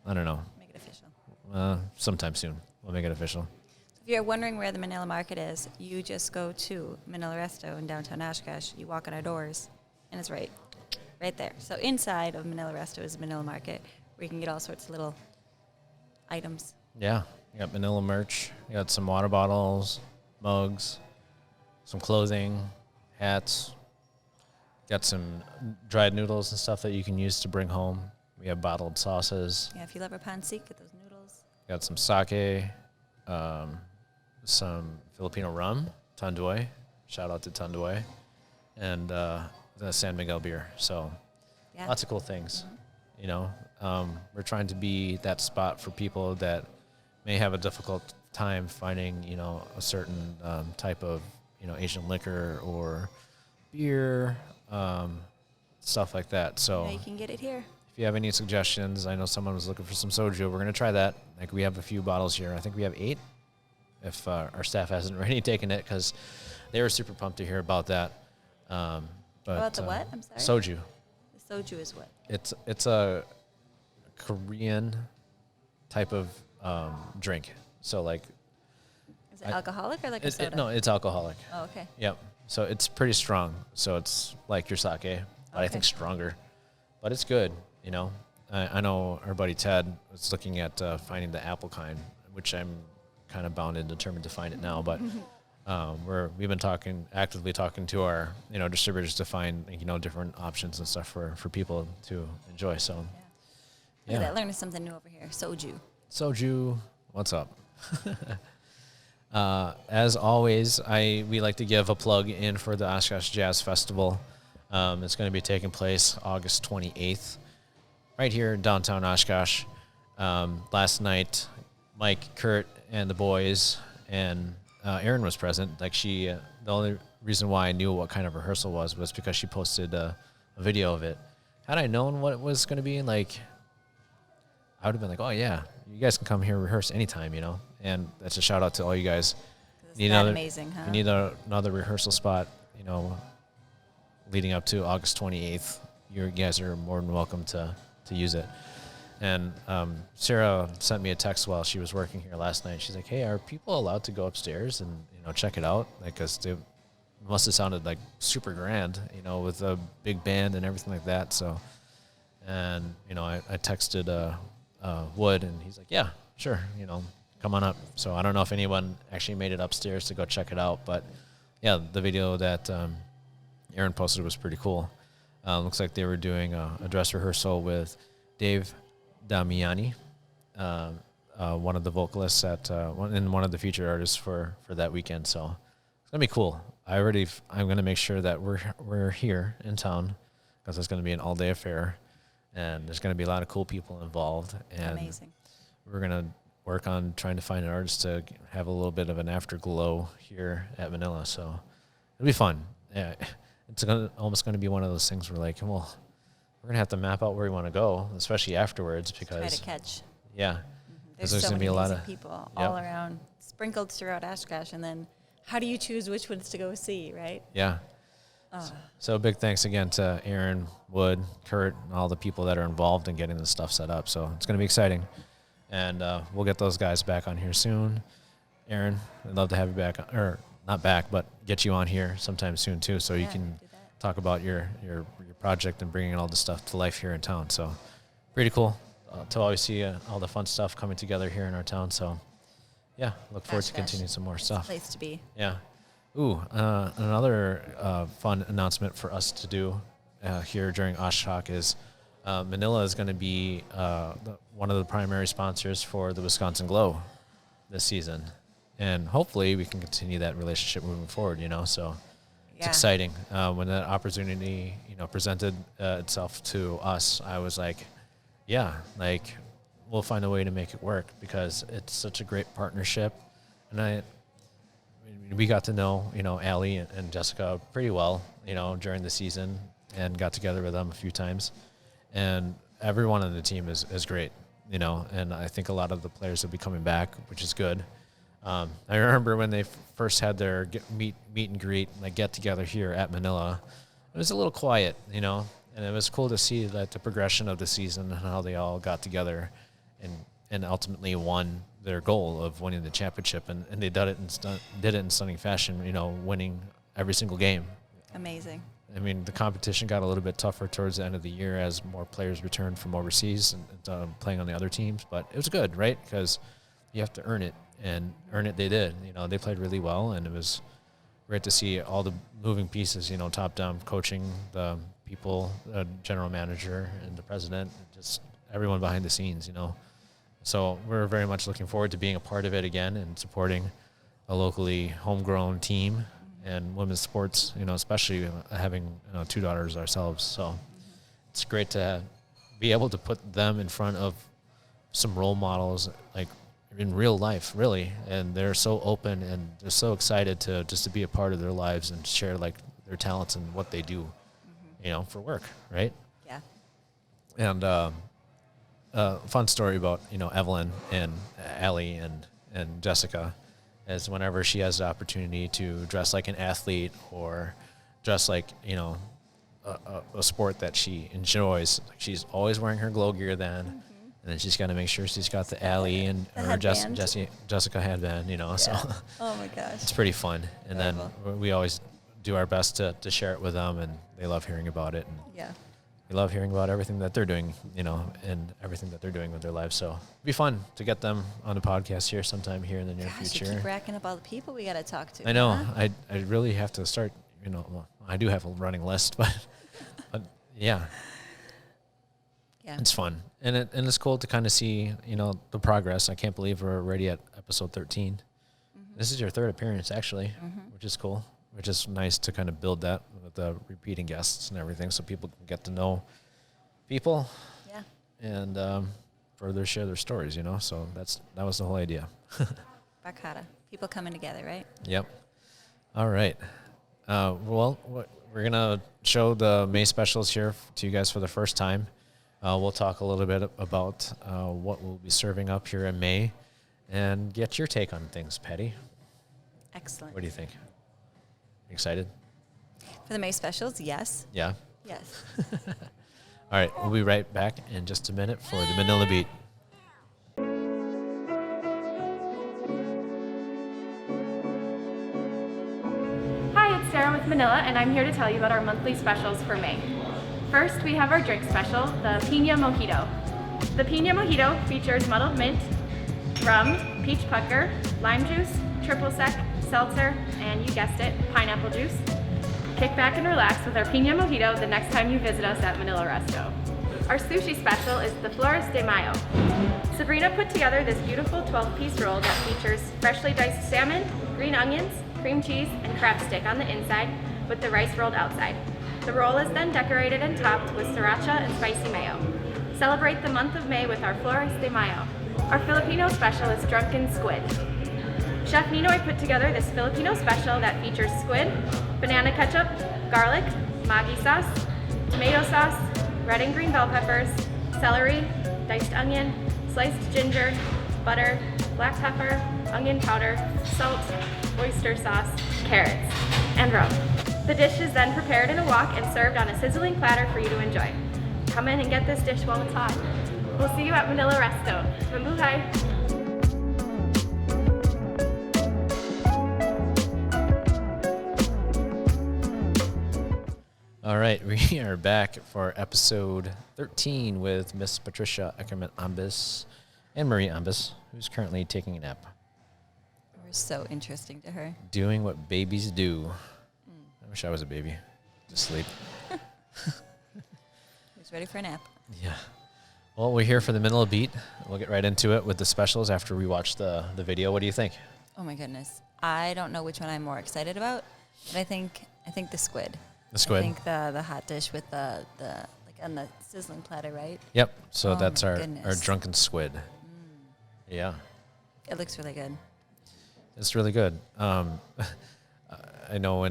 don't know. Make it official. Sometime soon. We'll make it official. If you're wondering where the Manila Market is, you just go to Manila Resto in downtown Oshkosh. You walk in our doors, and it's right there. So inside of Manila Resto is Manila Market, where you can get all sorts of little items. Yeah. You got Manila merch. You got some water bottles, mugs, some clothing, hats. Got some dried noodles and stuff that you can use to bring home. We have bottled sauces. Yeah, if you love a pancit, get those noodles. Got some sake, some Filipino rum, Tanduay. Shout out to Tanduay. And the San Miguel beer. So lots of cool things. Mm-hmm. You know, we're trying to be that spot for people that may have a difficult time finding, you know, a certain type of, you know, Asian liquor or beer, stuff like that. So you can get it here. If you have any suggestions, I know someone was looking for some soju. We're going to try that. Like, we have a few bottles here. I think we have 8 if our staff hasn't already taken it, because they were super pumped to hear about that. But about the what? I'm sorry? Soju. The soju is what? It's a Korean type of drink. So, like... Is it alcoholic or like a soda? No, it's alcoholic. Oh, okay. Yep. So it's pretty strong. So it's like your sake, but I think stronger. But it's good, you know. I know our buddy Ted was looking at finding the apple kind, which I'm kind of bound and determined to find it now. But we've been actively talking to our, you know, distributors to find, you know, different options and stuff for people to enjoy. So Look at that, learning something new over here. Soju, what's up? As always, we like to give a plug in for the Oshkosh Jazz Festival. It's going to be taking place August 28th, right here in downtown Oshkosh. Last night, Mike, Kurt, and the boys, and Erin was present. Like, the only reason why I knew what kind of rehearsal was because she posted a video of it. Had I known what it was going to be, like, I would have been like, oh yeah, you guys can come here and rehearse anytime, you know. And that's a shout out to all you guys. It's amazing, huh? You need another rehearsal spot, you know, leading up to August 28th. You guys are more than welcome to use it. And Sarah sent me a text while she was working here last night. She's like, hey, are people allowed to go upstairs and, you know, check it out? Like, because it must have sounded like super grand, you know, with a big band and everything like that. So, and, you know, I texted Wood, and he's like, yeah, sure, you know, come on up. So I don't know if anyone actually made it upstairs to go check it out, but yeah, the video that Aaron posted was pretty cool. Looks like they were doing a dress rehearsal with Dave Damiani, one of the vocalists and one of the featured artists for that weekend. So it's gonna be cool. I'm gonna make sure that we're here in town, because it's gonna be an all-day affair, and there's gonna be a lot of cool people involved. And amazing. We're gonna work on trying to find an artist to have a little bit of an afterglow here at Manila. So it'll be fun. Yeah, it's almost gonna be one of those things where, like, well, we're gonna have to map out where we want to go, especially afterwards, because try to catch. Yeah, there's so gonna be a lot of people all around, sprinkled throughout Oshkosh, and then how do you choose which ones to go see, right? Yeah. So big thanks again to Aaron, Wood, Kurt, and all the people that are involved in getting this stuff set up. So it's gonna be exciting, and we'll get those guys back on here soon. Aaron, I'd love to have you back, or not back, but get you on here sometime soon too, so you can talk about your project and bringing all the stuff to life here in town. So pretty cool to always see all the fun stuff coming together here in our town. So yeah, look forward to continuing some more stuff. Place to be. Yeah. Ooh, another fun announcement for us to do here during Oshkosh is Manila is going to be one of the primary sponsors for the Wisconsin Glow this season. And hopefully we can continue that relationship moving forward, you know. So It's exciting. When that opportunity, presented itself to us, I was like, yeah, like we'll find a way to make it work because it's such a great partnership. And we got to know, Allie and Jessica pretty well, during the season and got together with them a few times. And everyone on the team is great, and I think a lot of the players will be coming back, which is good. I remember when they first had their meet and greet, like get together here at Manila, it was a little quiet, and it was cool to see that the progression of the season and how they all got together and ultimately won their goal of winning the championship. And they did it in stunning fashion, winning every single game. Amazing. I mean, the competition got a little bit tougher towards the end of the year as more players returned from overseas and playing on the other teams. But it was good, right? Because you have to earn it, and earn it they did. They played really well, and it was great to see all the moving pieces, top down coaching, the people, the general manager and the president, just everyone behind the scenes, So we're very much looking forward to being a part of it again and supporting a locally homegrown team and women's sports, especially having 2 daughters ourselves. So it's great to be able to put them in front of some role models, like in real life, really. And they're so open and they're so excited to be a part of their lives and share like their talents and what they do, for work, right? Yeah. And fun story about, Evelyn and Allie and Jessica is whenever she has the opportunity to dress like an athlete or dress like, a sport that she enjoys, like she's always wearing her glow gear then. Mm-hmm. And then she's got to make sure she's got the Allie and her Jessica headband, so. Oh my gosh. It's pretty fun. And then we always do our best to share it with them, and they love hearing about it. And yeah. we love hearing about everything that they're doing, and everything that they're doing with their lives. So it'd be fun to get them on the podcast here sometime here in the near future. You keep racking up all the people we got to talk to. I know. Huh? I really have to start, I do have a running list, but yeah. Yeah. It's fun. And it's cool to kind of see, the progress. I can't believe we're already at episode 13. Mm-hmm. This is your 3rd appearance, actually, which is cool, which is nice to kind of build that with the repeating guests and everything so people can get to know people. Yeah. And further share their stories, So that was the whole idea. Barkada. People coming together, right? Yep. All right. Well, we're going to show the May specials here to you guys for the first time. We'll talk a little bit about what we'll be serving up here in May and get your take on things, Patty. Excellent. What do you think? Excited? For the May specials, yes. Yeah? Yes. All right, we'll be right back in just a minute for the Manila Beat. Hi, it's Sarah with Manila, and I'm here to tell you about our monthly specials for May. First, we have our drink special, the Piña Mojito. The Piña Mojito features muddled mint, rum, peach pucker, lime juice, triple sec, seltzer, and you guessed it, pineapple juice. Kick back and relax with our Piña Mojito the next time you visit us at Manila Resto. Our sushi special is the Flores de Mayo. Sabrina put together this beautiful 12-piece roll that features freshly diced salmon, green onions, cream cheese, and crab stick on the inside with the rice rolled outside. The roll is then decorated and topped with sriracha and spicy mayo. Celebrate the month of May with our Flores de Mayo. Our Filipino special is Drunken Squid. Chef Ninoy put together this Filipino special that features squid, banana ketchup, garlic, Maggi sauce, tomato sauce, red and green bell peppers, celery, diced onion, sliced ginger, butter, black pepper, onion powder, salt, oyster sauce, carrots, and rum. The dish is then prepared in a wok and served on a sizzling platter for you to enjoy. Come in and get this dish while it's hot. We'll see you at Manila Resto. Mabuhay! All right, we are back for episode 13 with Miss Patricia Ackerman-Ambis and Marie Ambis, who's currently taking a nap. We're so interesting to her. Doing what babies do. I wish I was a baby. Just sleep. Who's ready for a nap? Yeah. Well, we're here for the Manila Beat. We'll get right into it with the specials after we watch the video. What do you think? Oh my goodness. I don't know which one I'm more excited about, but I think I think the squid. The squid. I think the hot dish with the like on the sizzling platter, right? Yep. So that's our goodness. drunken squid. Yeah. It looks really good. It's really good. I know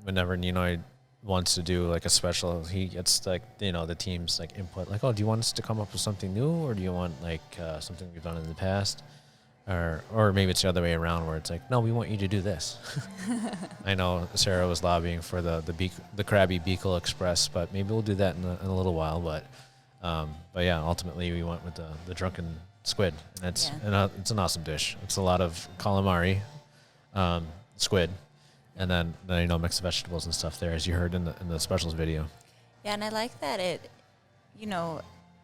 whenever Ninoy wants to do like a special, he gets like, the team's like input, like, oh, do you want us to come up with something new, or do you want like something we've done in the past, or maybe it's the other way around where it's like, no, we want you to do this. I know Sarah was lobbying for the Krabby Beagle Express, but maybe we'll do that in a little while. But yeah, ultimately we went with the drunken squid, and it's an awesome dish. It's a lot of calamari, squid, and then mixed vegetables and stuff there, as you heard in the specials video. Yeah, and I like that it,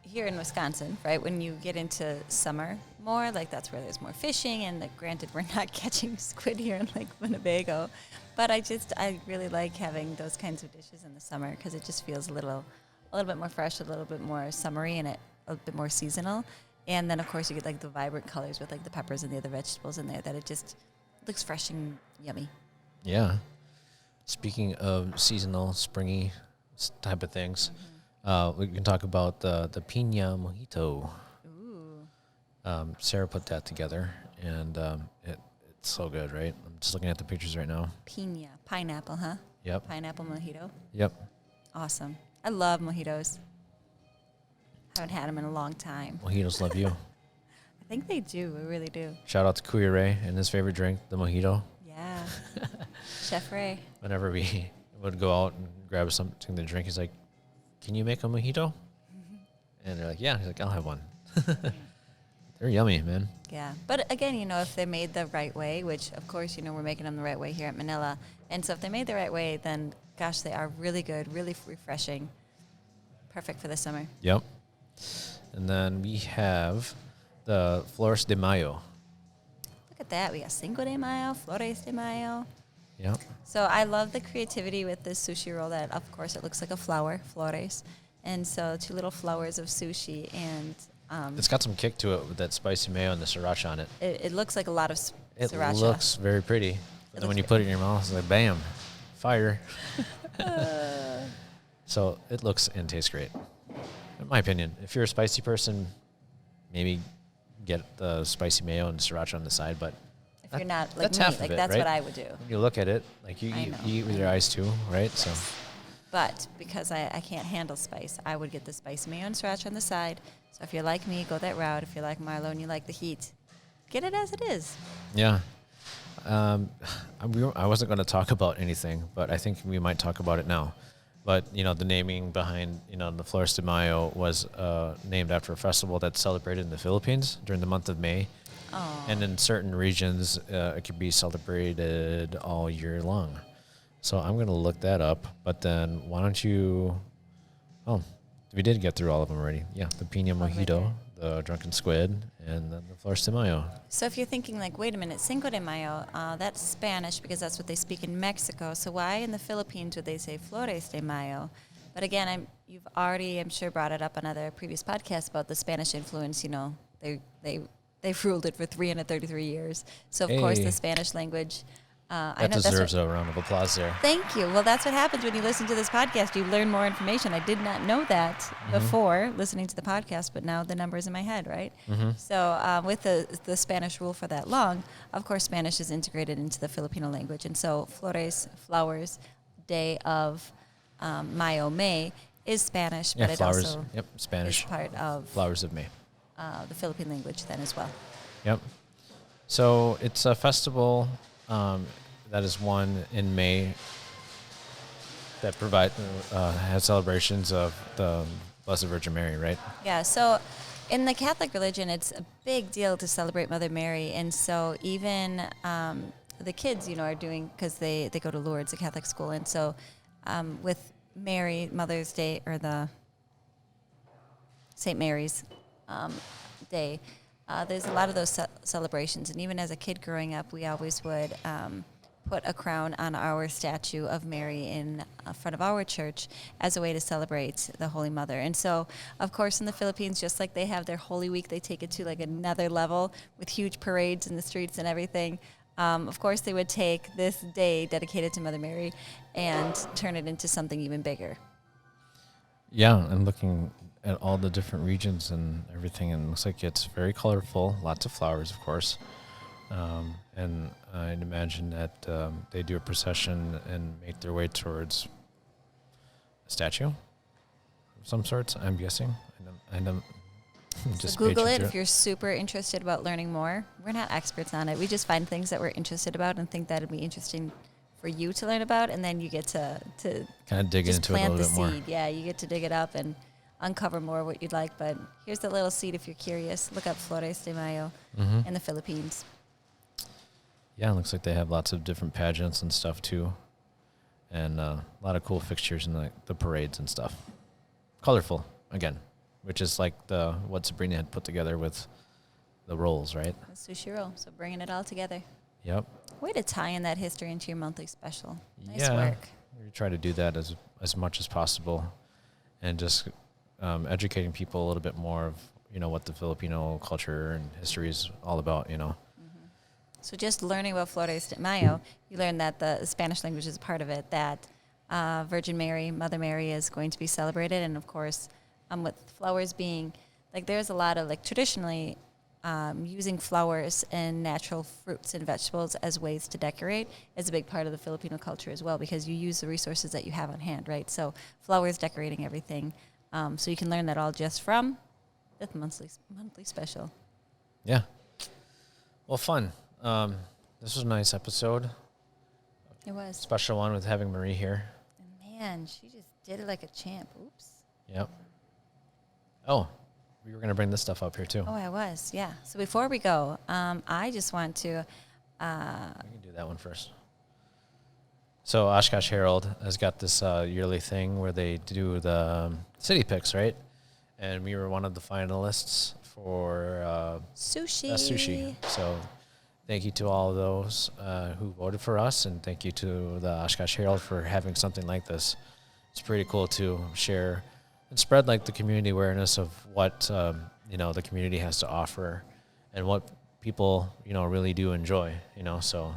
here in Wisconsin, right, when you get into summer more, like that's where there's more fishing, and granted we're not catching squid here in like Winnebago, but I really like having those kinds of dishes in the summer because it just feels a little bit more fresh, a little bit more summery, and a bit more seasonal. And then of course you get like the vibrant colors with like the peppers and the other vegetables in there, that it just looks fresh and yummy. Yeah. Speaking of seasonal, springy type of things, we can talk about the piña mojito. Ooh. Sarah put that together, and it's so good, right? I'm just looking at the pictures right now. Piña, pineapple, huh? Yep. Pineapple mojito. Yep. Awesome. I love mojitos. Haven't had them in a long time. Mojitos love you. I think they do. I really do. Shout out to Kuya Ray and his favorite drink, the mojito. Yeah. Chef Ray. Whenever we would go out and grab something to drink, he's like, "Can you make a mojito?" And they're like, "Yeah." He's like, "I'll have one." They're yummy, man. Yeah. But again, if they're made the right way, which of course, we're making them the right way here at Manila. And so if they're made the right way, then gosh, they are really good, really refreshing. Perfect for the summer. Yep. And then we have the Flores de Mayo. Look at that. We got Cinco de Mayo, Flores de Mayo. Yep. So I love the creativity with this sushi roll that, of course, it looks like a flower, flores. And so 2 little flowers of sushi. And it's got some kick to it with that spicy mayo and the sriracha on it. It looks like a lot of sriracha. It looks very pretty. But then when you put it in your mouth, it's like, bam, fire. So it looks and tastes great. In my opinion, if you're a spicy person, maybe get the spicy mayo and sriracha on the side. But if you're not like that's me, half like of it, that's right? what I would do. When you look at it, like you eat with your eyes too, right? So. But because I can't handle spice, I would get the spicy mayo and sriracha on the side. So if you're like me, go that route. If you're like Marlo and you like the heat, get it as it is. Yeah. I wasn't going to talk about anything, but I think we might talk about it now. But, the naming behind, the Flores de Mayo was named after a festival that's celebrated in the Philippines during the month of May. Oh. And in certain regions, it could be celebrated all year long. So I'm going to look that up. But then why don't you... Oh, we did get through all of them already. Yeah, the Piña Mojito, the Drunken Squid, and then the Flores de Mayo. So if you're thinking like, wait a minute, Cinco de Mayo, that's Spanish because that's what they speak in Mexico. So why in the Philippines would they say Flores de Mayo? But again, you've already, I'm sure, brought it up on other previous podcasts about the Spanish influence. They've ruled it for 333 years. So of course the Spanish language. That deserves a round of applause there. Thank you. Well, that's what happens when you listen to this podcast. You learn more information. I did not know that before listening to the podcast, but now the number is in my head, right? Mm-hmm. So with the Spanish rule for that long, of course, Spanish is integrated into the Filipino language. And so Flores, flowers, day of Mayo, May, is Spanish, but flowers, it also Spanish is part of Flowers of May. The Philippine language then as well. Yep. So it's a festival... that is one in May that has celebrations of the Blessed Virgin Mary, right? Yeah, so in the Catholic religion, it's a big deal to celebrate Mother Mary. And so even the kids, are doing, because they go to Lourdes, a Catholic school. And so with Mary, Mother's Day, or the St. Mary's Day, there's a lot of those celebrations. And even as a kid growing up, we always would put a crown on our statue of Mary in front of our church as a way to celebrate the Holy Mother. And so, of course, in the Philippines, just like they have their Holy Week, they take it to like another level with huge parades in the streets and everything. Of course, they would take this day dedicated to Mother Mary and turn it into something even bigger. Yeah, and looking at all the different regions and everything, and it looks like it's very colorful, lots of flowers, of course. And I'd imagine that they do a procession and make their way towards a statue of some sorts, I'm guessing. So Google it if you're super interested about learning more. We're not experts on it. We just find things that we're interested about and think that would be interesting for you to learn about, and then you get to kind of dig into it a little bit more. Yeah, you get to dig it up and uncover more what you'd like. But here's the little seed if you're curious. Look up Flores de Mayo in the Philippines. Yeah, it looks like they have lots of different pageants and stuff too, and a lot of cool fixtures in the parades and stuff. Colorful again, which is like what Sabrina had put together with the rolls, right? The sushi roll. So bringing it all together. Yep. Way to tie in that history into your monthly special. Nice yeah, work. We try to do that as much as possible, and just educating people a little bit more of what the Filipino culture and history is all about. So just learning about Flores de Mayo, you learn that the Spanish language is part of it, that Virgin Mary, Mother Mary is going to be celebrated. And, of course, with flowers being, there's a lot of, traditionally using flowers and natural fruits and vegetables as ways to decorate is a big part of the Filipino culture as well, because you use the resources that you have on hand, right? So flowers decorating everything. So you can learn that all just from the monthly special. Yeah. Well, fun. This was a nice episode. It was. Special one with having Marie here. And man, she just did it like a champ. Oops. Yep. Oh, we were going to bring this stuff up here too. Oh, I was, yeah. So before we go, I just want to... You can do that one first. So Oshkosh Herald has got this yearly thing where they do the city picks, right? And we were one of the finalists for sushi. So thank you to all of those who voted for us, and thank you to the Oshkosh Herald for having something like this. It's pretty cool to share and spread the community awareness of what the community has to offer and what people really do enjoy. So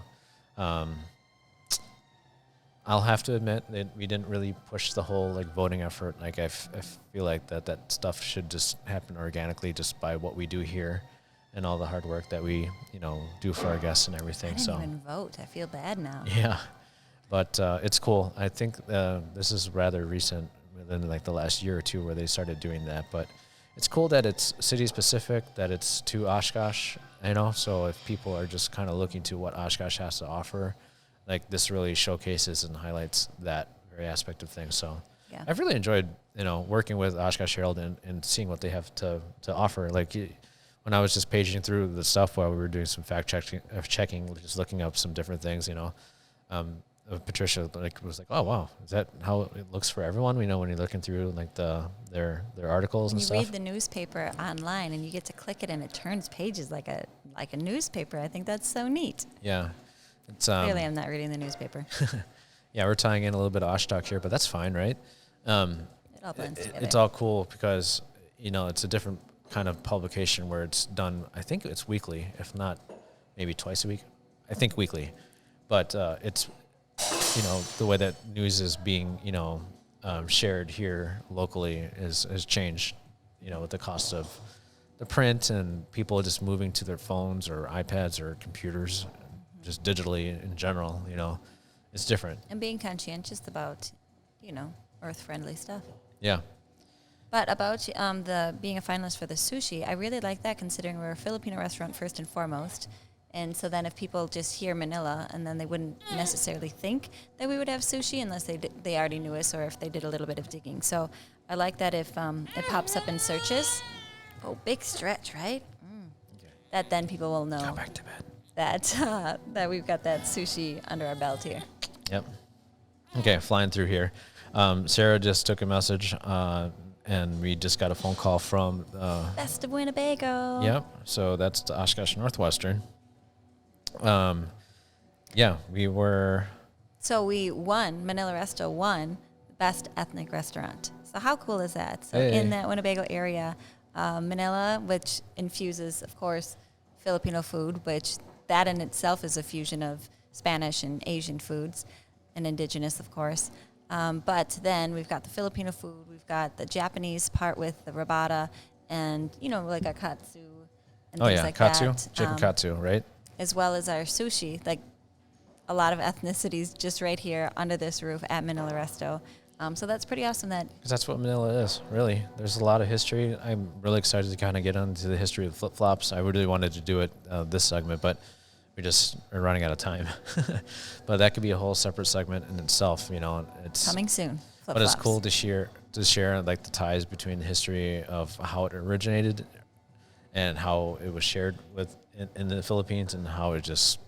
I'll have to admit that we didn't really push the whole voting effort. I feel like that stuff should just happen organically just by what we do here and all the hard work that we do for our guests and everything. I didn't even vote. I feel bad now. Yeah, but it's cool. I think this is rather recent, within the last year or two, where they started doing that. But it's cool that it's city specific, that it's to Oshkosh. So if people are just kind of looking to what Oshkosh has to offer, this really showcases and highlights that very aspect of things. So yeah. I've really enjoyed, working with Oshkosh Herald and seeing what they have to offer. When I was just paging through the stuff while we were doing some fact checking, just looking up some different things, Patricia was like, oh wow, is that how it looks for everyone? When you're looking through their articles and stuff. You read the newspaper online and you get to click it and it turns pages like a newspaper. I think that's so neat. Yeah. It's Clearly, I'm not reading the newspaper. Yeah, we're tying in a little bit of Oshkosh here, but that's fine, right? It all blends together. It's all cool because, it's a different kind of publication where it's done, I think it's weekly, if not maybe twice a week. I think weekly. But it's, the way that news is being, shared here locally has changed, with the cost of the print and people just moving to their phones or iPads or computers, just digitally in general, it's different. And being conscientious about, earth-friendly stuff. Yeah. But about the being a finalist for the sushi, I really like that, considering we're a Filipino restaurant first and foremost. And so then if people just hear Manila, and then they wouldn't necessarily think that we would have sushi unless they already knew us or if they did a little bit of digging. So I like that if it pops up in searches. Oh, big stretch, right? Okay. That then people will know. Go back to bed. That we've got that sushi under our belt here. Yep. Okay, flying through here. Sarah just took a message, and we just got a phone call from... Best of Winnebago. Yep, so that's the Oshkosh Northwestern. Yeah, we were... So we won, Manila Resto won the best ethnic restaurant. So how cool is that? So in that Winnebago area, Manila, which infuses, of course, Filipino food, which that in itself is a fusion of Spanish and Asian foods, and indigenous, of course. But then we've got the Filipino food, we've got the Japanese part with the rabada, and, like our katsu and things like katsu, that. chicken katsu, right? As well as our sushi, like a lot of ethnicities just right here under this roof at Manila Resto. So that's pretty awesome. Because that's what Manila is, really. There's a lot of history. I'm really excited to kind of get into the history of flip-flops. I really wanted to do it this segment, but we just are running out of time. But that could be a whole separate segment in itself. It's coming soon. Flip-flops. But it's cool to share like the ties between the history of how it originated and how it was shared in the Philippines, and how it just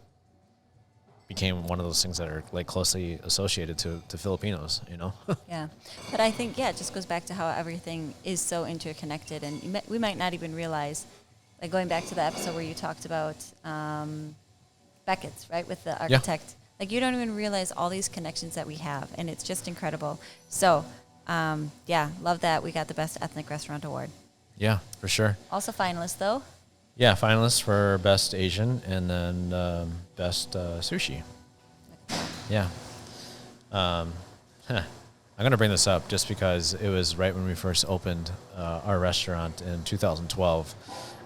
became one of those things that are like closely associated to Filipinos, Yeah. But I think, it just goes back to how everything is so interconnected, and we might not even realize, like going back to the episode where you talked about Beckett's, right, with the architect. Yeah. Like you don't even realize all these connections that we have, and it's just incredible. So, love that we got the Best Ethnic Restaurant Award. Yeah, for sure. Also finalists, though. Yeah, finalists for Best Asian and then Best Sushi. Yeah. I'm going to bring this up just because it was right when we first opened our restaurant in 2012.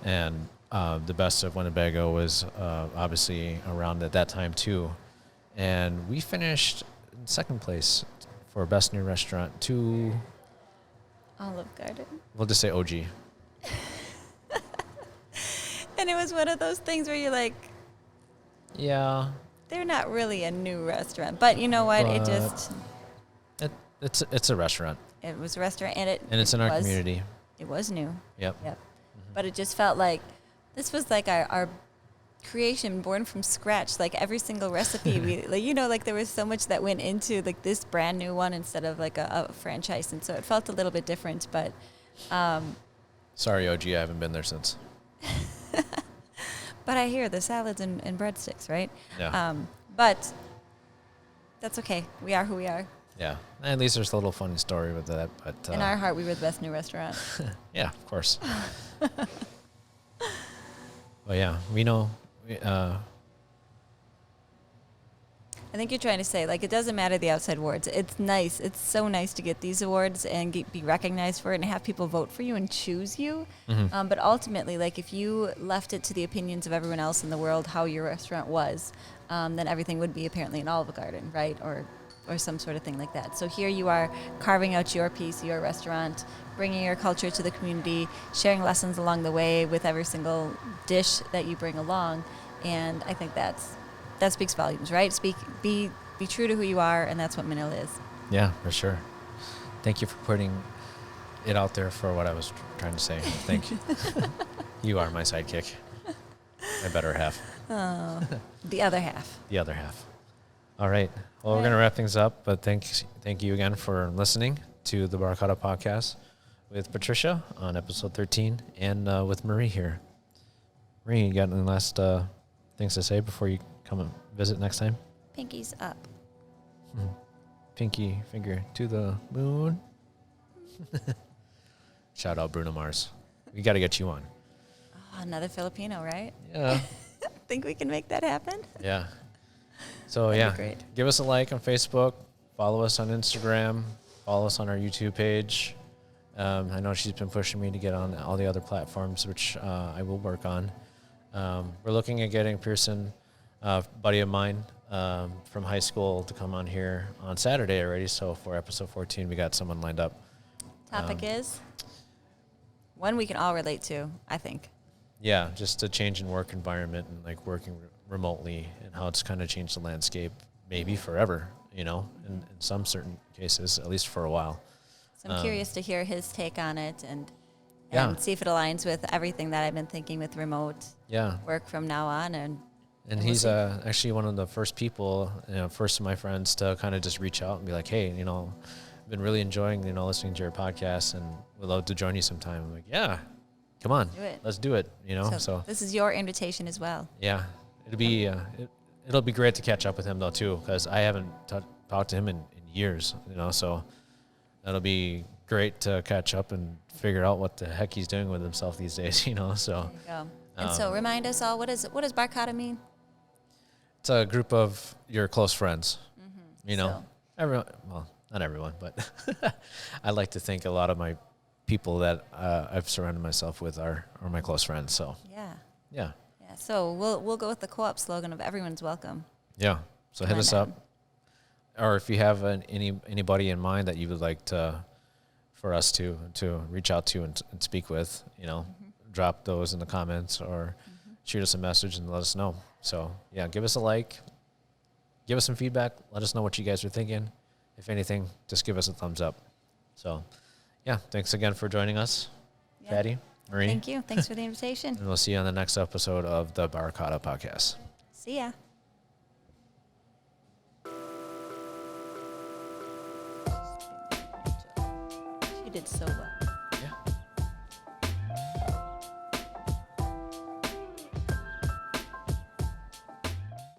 And the Best of Winnebago was obviously around at that time, too. And we finished in second place for Best New Restaurant to Olive Garden. We'll just say OG. And it was one of those things where you're like, yeah, they're not really a new restaurant, but you know what? It's a restaurant. It was a restaurant, and it's in our community. It was new. Yep. Mm-hmm. But it just felt like this was like our creation, born from scratch. Like every single recipe, there was so much that went into like this brand new one instead of like a franchise, and so it felt a little bit different. But sorry, OG, I haven't been there since. But I hear the salads and breadsticks, right? Yeah. But that's okay. We are who we are. Yeah. At least there's a little funny story with that. But in our heart, we were the best new restaurant. Yeah, of course. Well, yeah, we know. I think you're trying to say, like, it doesn't matter the outside awards. It's nice. It's so nice to get these awards and be recognized for it and have people vote for you and choose you. Mm-hmm. But ultimately, like, if you left it to the opinions of everyone else in the world how your restaurant was, then everything would be apparently an Olive Garden, right? Or some sort of thing like that. So here you are carving out your piece, your restaurant, bringing your culture to the community, sharing lessons along the way with every single dish that you bring along. And I think that speaks volumes, right? Be true to who you are, and that's what Manila is. Yeah, for sure. Thank you for putting it out there for what I was trying to say. Thank you. You are my sidekick. My better half. Oh, the other half. The other half. All right. Well, we're going to wrap things up, but thank you again for listening to the Barkada Podcast with Patricia on episode 13 and with Marie here. Marie, you got any last things to say before you come and visit next time? Pinky's up. Pinky finger to the moon. Shout out Bruno Mars. We got to get you on. Oh, another Filipino, right? Yeah. Think we can make that happen? Yeah. So, That'd be great. Give us a like on Facebook. Follow us on Instagram. Follow us on our YouTube page. I know she's been pushing me to get on all the other platforms, which I will work on. We're looking at getting Pearson, a buddy of mine from high school, to come on here on Saturday already. So for episode 14, we got someone lined up. Topic is one we can all relate to, I think. Yeah, just a change in work environment and like working remotely and how it's kind of changed the landscape, maybe forever, in some certain cases, at least for a while. So I'm curious to hear his take on it and see if it aligns with everything that I've been thinking with remote work from now on. And he's actually one of the first people, first of my friends to kind of just reach out and be like, hey, I've been really enjoying, listening to your podcast and would love to join you sometime. I'm like, yeah, come on, let's do it, So this is your invitation as well. Yeah, it'll be great to catch up with him though too, because I haven't talked to him in years, so that'll be great to catch up and figure out what the heck he's doing with himself these days, So. There you go. And so remind us all, what does Barkada mean? it's a group of your close friends. You know, So- everyone. Well, not everyone, but I like to think a lot of my people that I've surrounded myself with are my close friends. So Yeah. yeah. Yeah. So we'll go with the co-op slogan of everyone's welcome. Yeah. So Come hit on us down. up, or if you have anybody in mind that you would like for us to reach out to and speak with, you know, drop those in the comments or shoot us a message and let us know. So yeah, give us a like, give us some feedback, let us know what you guys are thinking. If anything, just give us a thumbs up. So yeah, thanks again for joining us, Yeah. Patty, Marie, Thank you. Thanks for the invitation. and we'll see you on the next episode of the Barkada Podcast. See ya. She did so well.